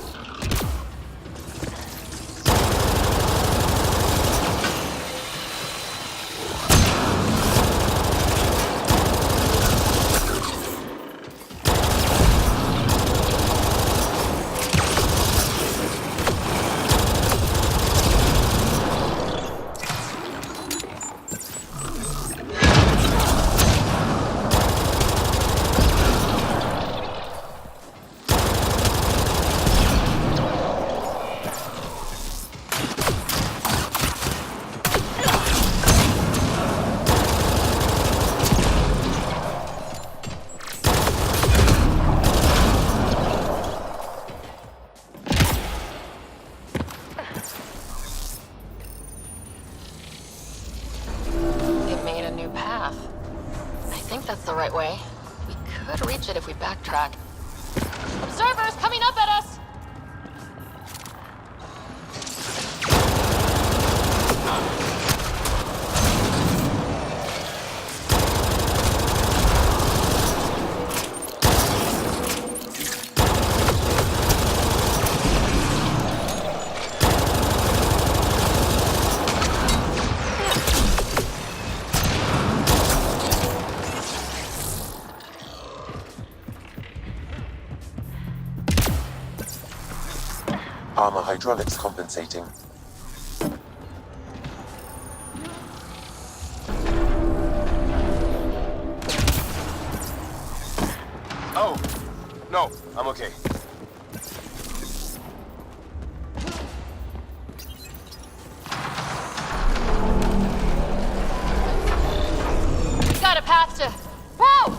Right way. We could reach it if we backtrack. Observers coming up at us! Armor hydraulics compensating. Oh, no, I'm okay. We've got a path to... Whoa!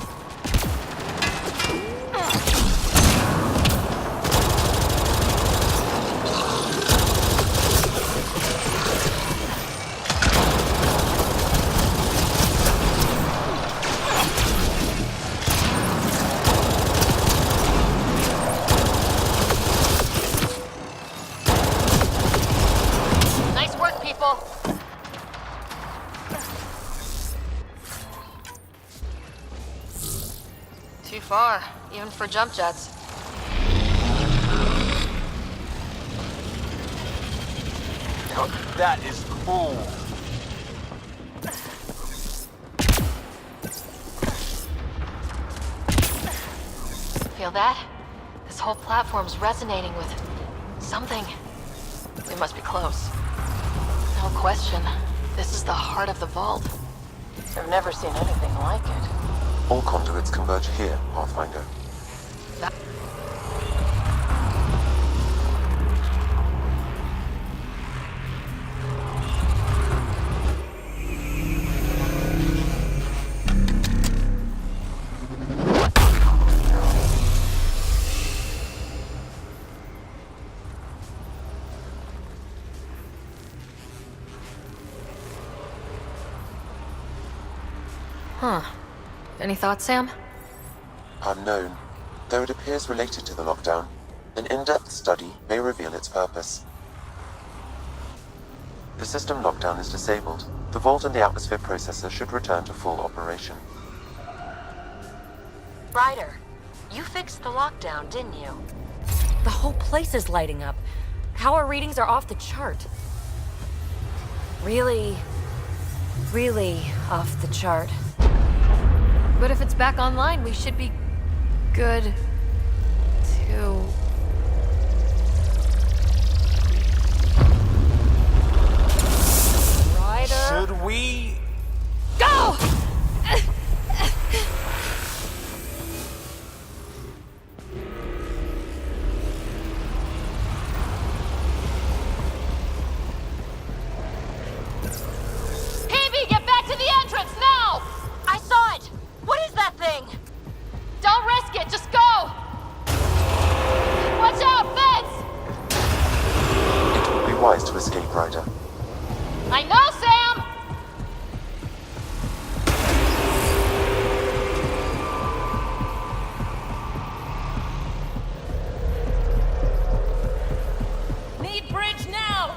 Nice work, people. Too far, even for jump jets. Now that is cool. Feel that? This whole platform's resonating with something. We must be close. No question. This is the heart of the vault. I've never seen anything like it. All conduits converge here, Pathfinder. That... Huh. Any thoughts, Sam? Unknown. Though it appears related to the lockdown, an in-depth study may reveal its purpose. The system lockdown is disabled. The vault and the atmosphere processor should return to full operation. Ryder, you fixed the lockdown, didn't you? The whole place is lighting up. Power readings are off the chart. Really off the chart. But if it's back online, we should be good to... Ryder? Should we? Go! PB, get back to the entrance, now! I saw it! What is that thing? Don't risk it, just go! Watch out, fence! It would be wise to escape, Ryder. I know, Sam! Need bridge now!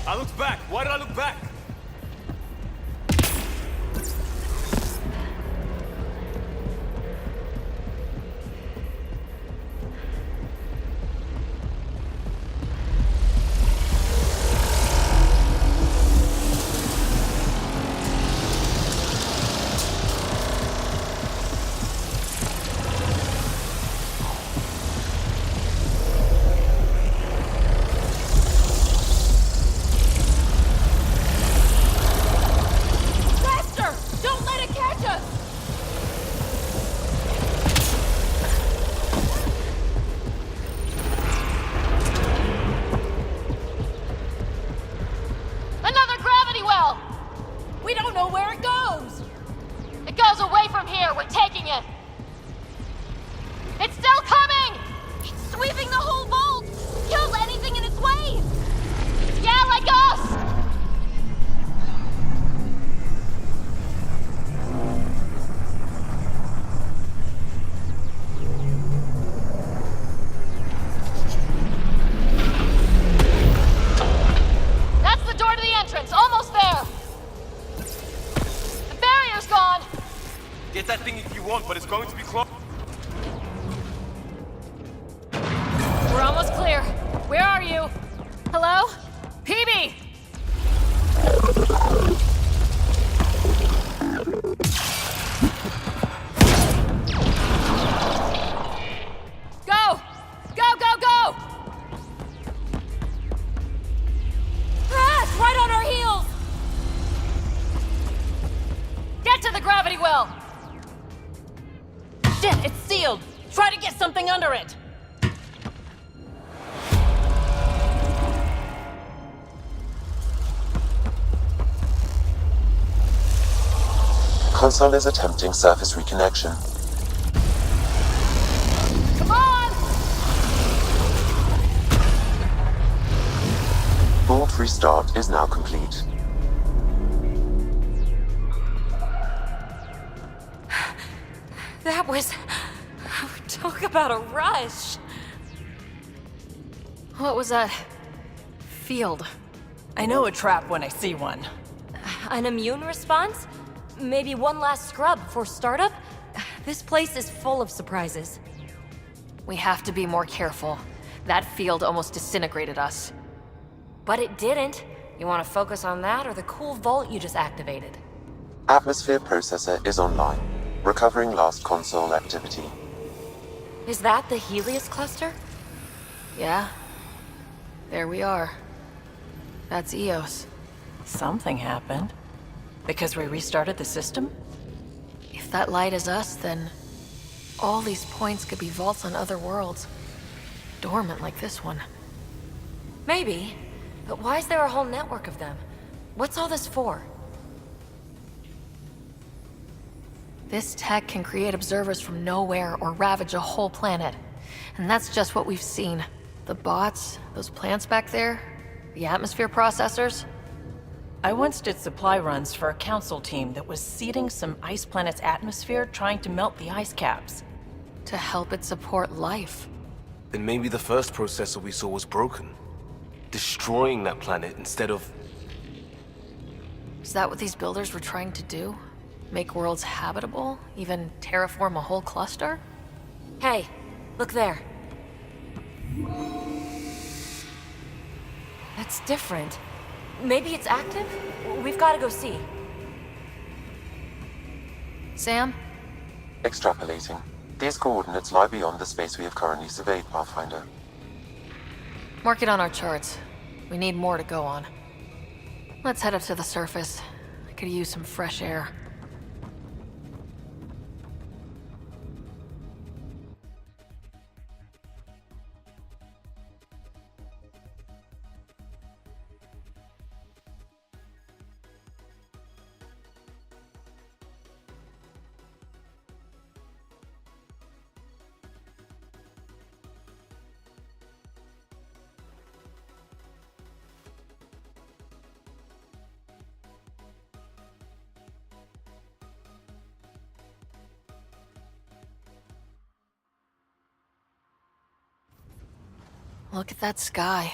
I looked back. Why did I look back? That thing if you want, but it's going to be close. We're almost clear. Where are you? Hello? PB! Go! Go, go, go! Crash! Right on our heels! Get to the gravity well! Shit, it's sealed! Try to get something under it! Console is attempting surface reconnection. Come on! Vault restart is now complete. That was... Talk about a rush. What was that? Field. I know a trap when I see one. An immune response? Maybe one last scrub for startup? This place is full of surprises. We have to be more careful. That field almost disintegrated us. But it didn't. You want to focus on that or the cool vault you just activated? Atmosphere processor is online, recovering last console activity. Is that the Helios cluster? Yeah. There we are. That's Eos. Something happened. Because we restarted the system? If that light is us, then all these points could be vaults on other worlds. Dormant like this one. Maybe. But why is there a whole network of them? What's all this for? This tech can create observers from nowhere or ravage a whole planet. And that's just what we've seen. The bots, those plants back there, the atmosphere processors. I once did supply runs for a council team that was seeding some ice planet's atmosphere, trying to melt the ice caps. To help it support life. Then maybe the first processor we saw was broken. Destroying that planet instead of... Is that what these builders were trying to do? Make worlds habitable? Even terraform a whole cluster? Hey, look there. That's different. Maybe it's active? We've got to go see. Sam? Extrapolating. These coordinates lie beyond the space we have currently surveyed, Pathfinder. Mark it on our charts. We need more to go on. Let's head up to the surface. I could use some fresh air. Look at that sky.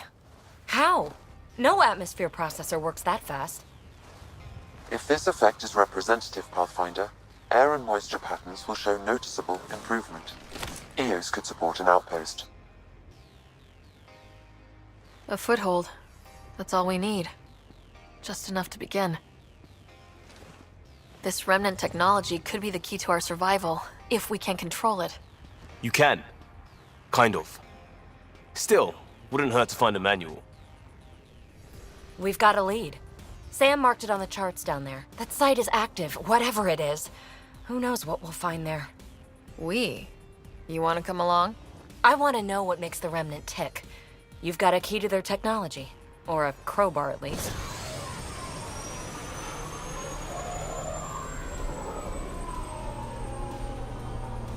How? No atmosphere processor works that fast. If this effect is representative, Pathfinder, air and moisture patterns will show noticeable improvement. Eos could support an outpost. A foothold. That's all we need. Just enough to begin. This remnant technology could be the key to our survival, if we can control it. You can. Kind of. Still, wouldn't hurt to find a manual. We've got a lead. Sam marked it on the charts down there. That site is active, whatever it is. Who knows what we'll find there. We? You want to come along? I want to know what makes the Remnant tick. You've got a key to their technology. Or a crowbar, at least.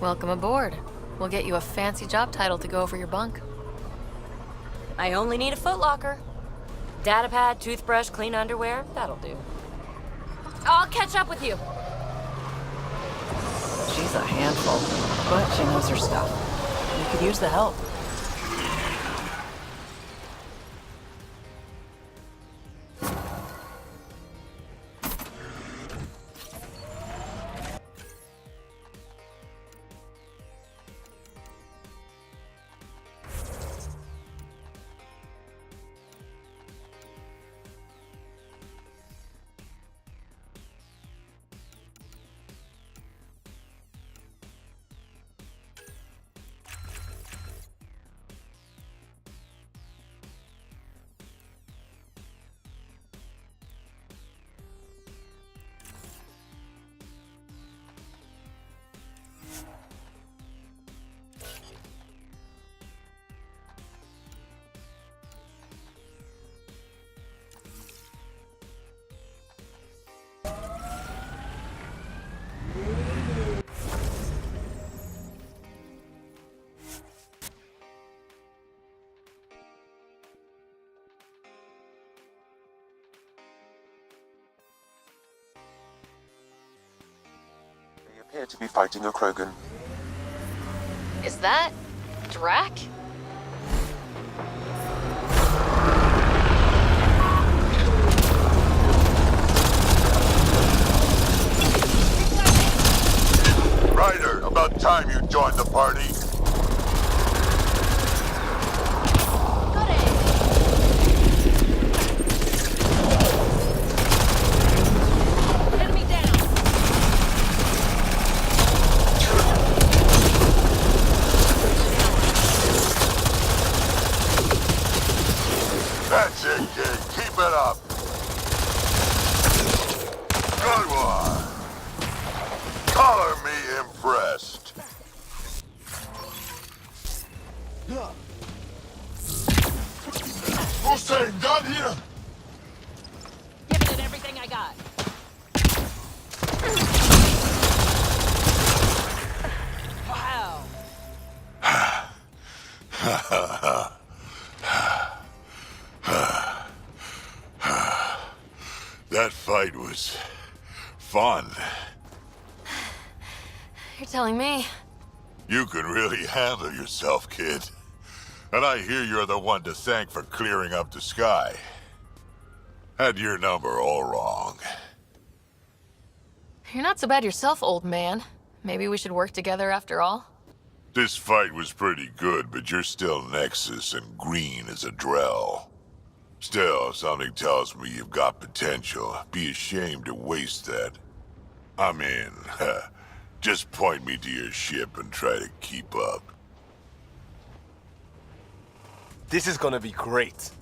Welcome aboard. We'll get you a fancy job title to go over your bunk. I only need a footlocker. Datapad, toothbrush, clean underwear, that'll do. I'll catch up with you. She's a handful, but she knows her stuff. We could use the help. appear to be fighting a Krogan. Is that Drac? Ryder, about time you joined the party. That's it, kid. Keep it up. Good one. Color me impressed. Mustang, gun here. Giving it everything I got. Wow. That fight was fun. You're telling me. You can really handle yourself, kid. And I hear you're the one to thank for clearing up the sky. Had your number all wrong. You're not so bad yourself, old man. Maybe we should work together after all? This fight was pretty good, but you're still Nexus and green as a Drell. Still, something tells me you've got potential. Be ashamed to waste that. I'm in. Just point me to your ship and try to keep up. This is gonna be great.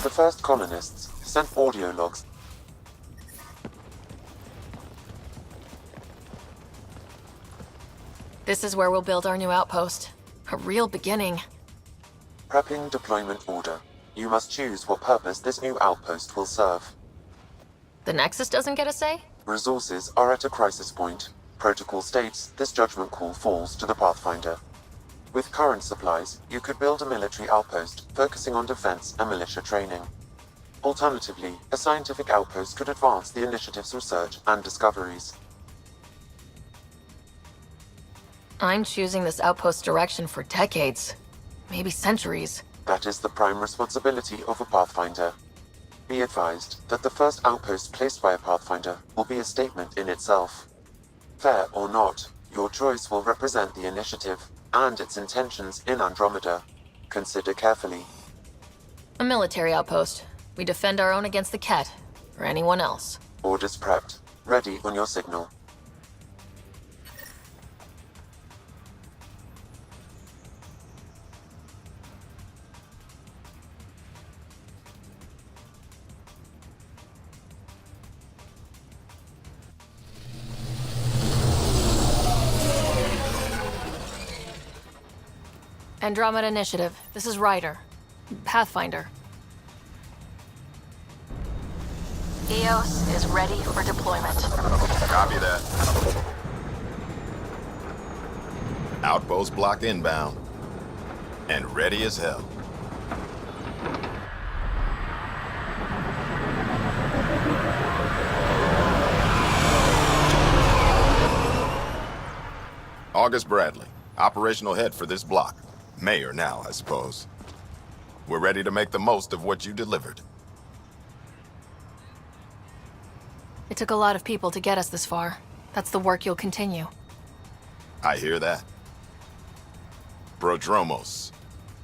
The first colonists sent audio logs. This is where we'll build our new outpost. A real beginning. Prepping deployment order. You must choose what purpose this new outpost will serve. The Nexus doesn't get a say? Resources are at a crisis point. Protocol states this judgment call falls to the Pathfinder. With current supplies, you could build a military outpost focusing on defense and militia training. Alternatively, a scientific outpost could advance the initiative's research and discoveries. I'm choosing this outpost direction for decades. Maybe centuries. That is the prime responsibility of a Pathfinder. Be advised that the first outpost placed by a Pathfinder will be a statement in itself. Fair or not, your choice will represent the initiative and its intentions in Andromeda. Consider carefully. A military outpost. We defend our own against the Ket, or anyone else. Orders prepped. Ready on your signal. Andromeda Initiative. This is Ryder. Pathfinder. EOS is ready for deployment. Copy that. Outpost block inbound. And ready as hell. August Bradley, operational head for this block. Mayor now, I suppose. We're ready to make the most of what you delivered. It took a lot of people to get us this far. That's the work you'll continue. I hear that. Prodromos.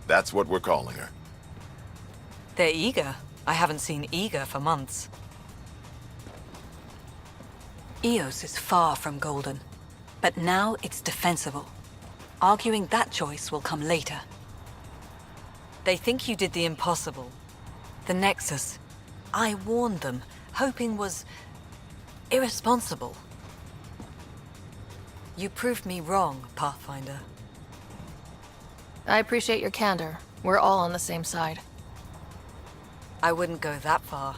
That's what we're calling her. They're eager. I haven't seen eager for months. EOS is far from golden, but now it's defensible. Arguing that choice will come later. They think you did the impossible. The Nexus. I warned them, hoping was irresponsible. You proved me wrong, Pathfinder. I appreciate your candor. We're all on the same side. I wouldn't go that far.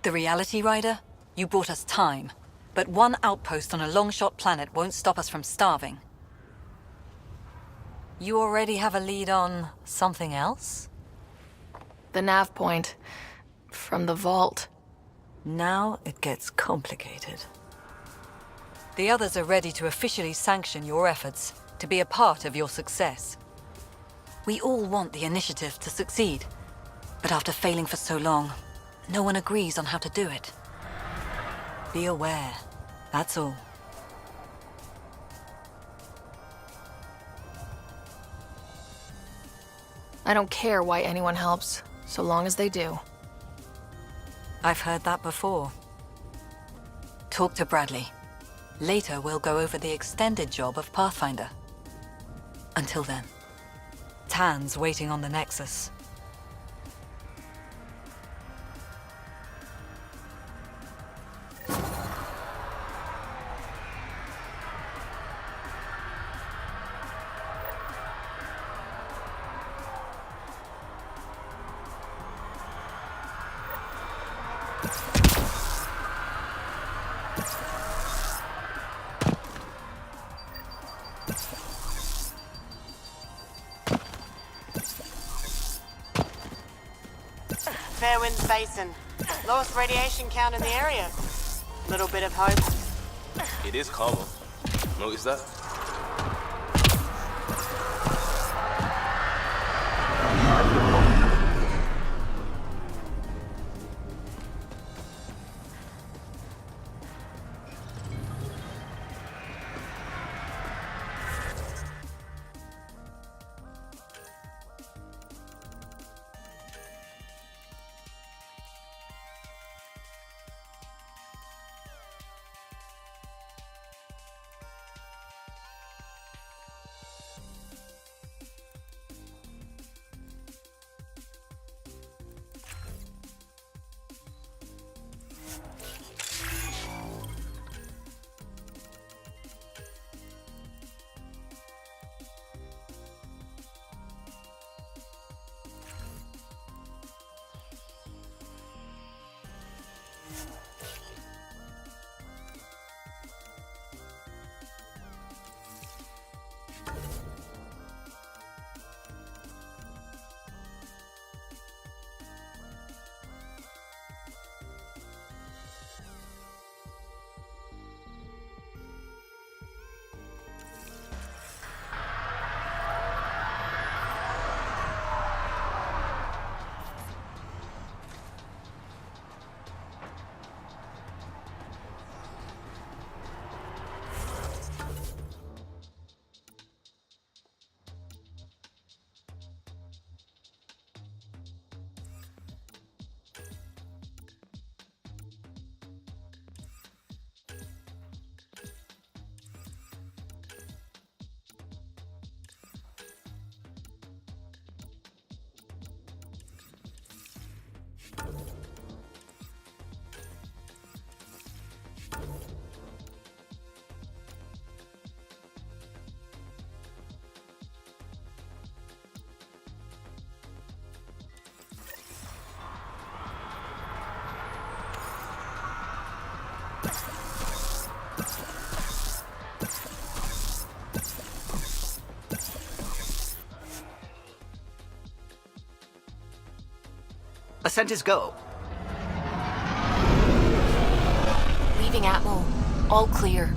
The Reality Rider? You brought us time. But one outpost on a long-shot planet won't stop us from starving. You already have a lead on something else? The nav point. From the vault. Now it gets complicated. The others are ready to officially sanction your efforts, to be a part of your success. We all want the initiative to succeed, but after failing for so long, no one agrees on how to do it. Be aware, that's all. I don't care why anyone helps, so long as they do. I've heard that before. Talk to Bradley. Later, we'll go over the extended job of Pathfinder. Until then, Tan's waiting on the Nexus. Fairwinds Basin. Lowest radiation count in the area. Little bit of hope. It is calmer. Notice that? Ascent is go. Leaving Atmo. All clear.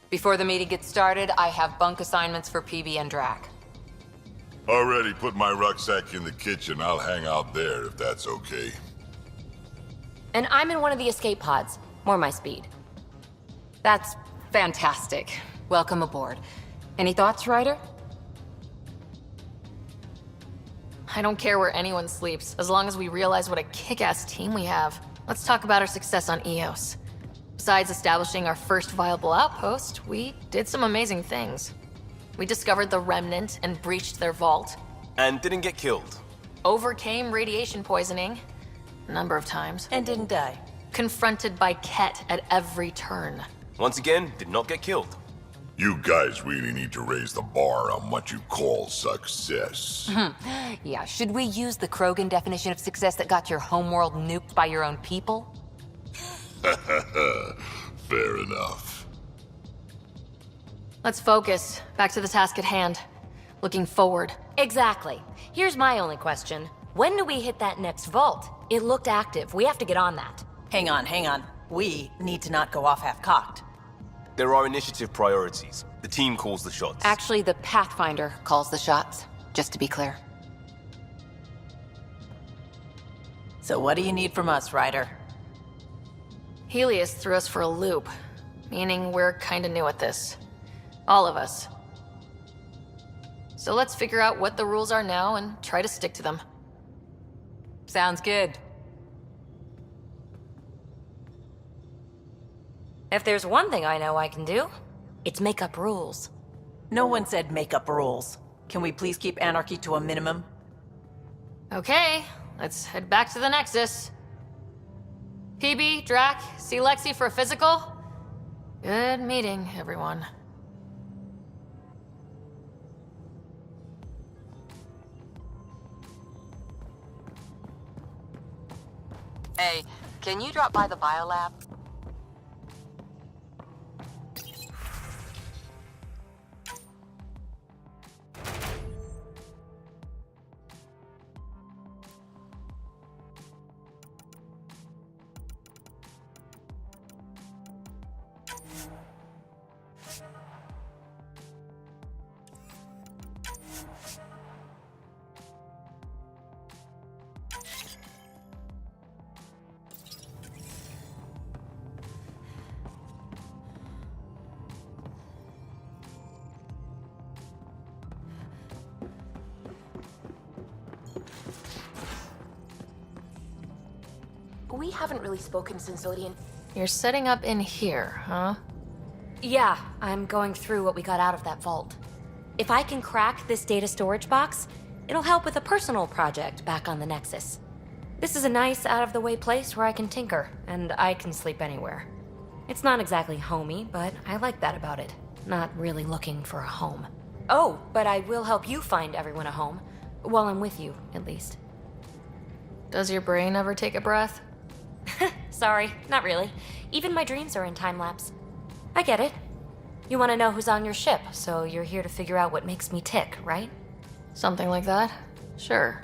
Before the meeting gets started, I have bunk assignments for PB and Drac. Already put my rucksack in the kitchen. I'll hang out there if that's okay. And I'm in one of the escape pods. More my speed. That's fantastic. Welcome aboard. Any thoughts, Ryder? I don't care where anyone sleeps, as long as we realize what a kick-ass team we have. Let's talk about our success on Eos. Besides establishing our first viable outpost, we did some amazing things. We discovered the Remnant and breached their vault. And didn't get killed. Overcame radiation poisoning a number of times. And didn't die. Confronted by Ket at every turn. Once again, did not get killed. You guys really need to raise the bar on what you call success. Yeah, should we use the Krogan definition of success that got your homeworld nuked by your own people? Fair enough. Let's focus. Back to the task at hand. Looking forward. Exactly. Here's my only question. When do we hit that next vault? It looked active. We have to get on that. Hang on. We need to not go off half-cocked. There are initiative priorities. The team calls the shots. Actually, the Pathfinder calls the shots, just to be clear. So what do you need from us, Ryder? Helios threw us for a loop, meaning we're kinda new at this. All of us. So let's figure out what the rules are now and try to stick to them. Sounds good. If there's one thing I know I can do, it's make up rules. No one said make up rules. Can we please keep anarchy to a minimum? Okay, let's head back to the Nexus. PB, Drac, see Lexi for a physical? Good meeting, everyone. Hey, can you drop by the biolab? We haven't really spoken since Odian. You're setting up in here, huh? Yeah, I'm going through what we got out of that vault. If I can crack this data storage box, it'll help with a personal project back on the Nexus. This is a nice, out-of-the-way place where I can tinker, and I can sleep anywhere. It's not exactly homey, but I like that about it. Not really looking for a home. Oh, but I will help you find everyone a home. While I'm with you, at least. Does your brain ever take a breath? Sorry, not really. Even my dreams are in time-lapse. I get it. You want to know who's on your ship, so you're here to figure out what makes me tick, right? Something like that? Sure.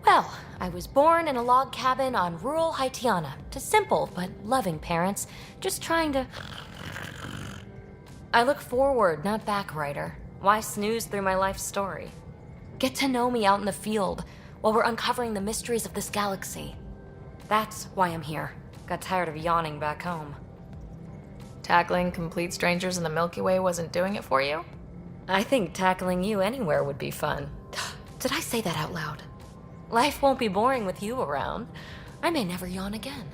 Well, I was born in a log cabin on rural Haitiana to simple but loving parents, just trying to... I look forward, not back, Ryder. Why snooze through my life story? Get to know me out in the field while we're uncovering the mysteries of this galaxy. That's why I'm here. Got tired of yawning back home. Tackling complete strangers in the Milky Way wasn't doing it for you? I think tackling you anywhere would be fun. Did I say that out loud? Life won't be boring with you around. I may never yawn again.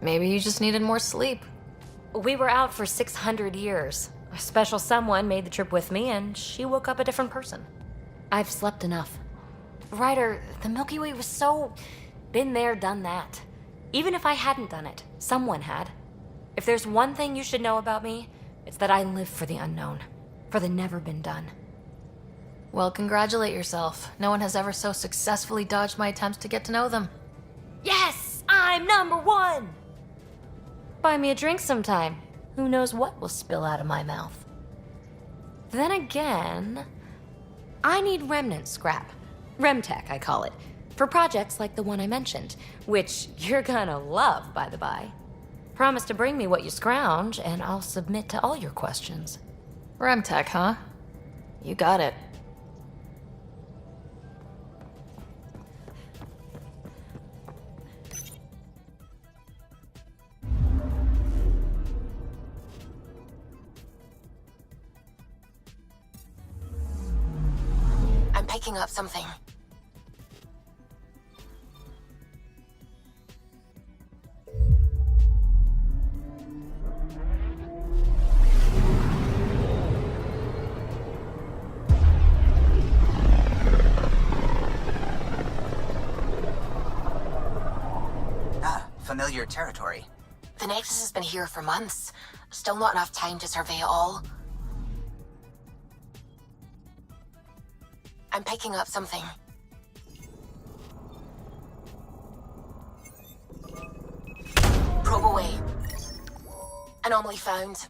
Maybe you just needed more sleep. We were out for 600 years. A special someone made the trip with me, and she woke up a different person. I've slept enough. Ryder, the Milky Way was so... been there, done that. Even if I hadn't done it, someone had. If there's one thing you should know about me, it's that I live for the unknown. For the never been done. Well, congratulate yourself. No one has ever so successfully dodged my attempts to get to know them. Yes! I'm #1! Buy me a drink sometime. Who knows what will spill out of my mouth. Then again, I need remnant scrap. Remtech, I call it. For projects like the one I mentioned, which you're gonna love, by the by. Promise to bring me what you scrounge, and I'll submit to all your questions. Remtech, huh? You got it. I'm picking up something. Familiar territory. The Nexus has been here for months. Still not enough time to survey it all. I'm picking up something. Probe away. Anomaly found.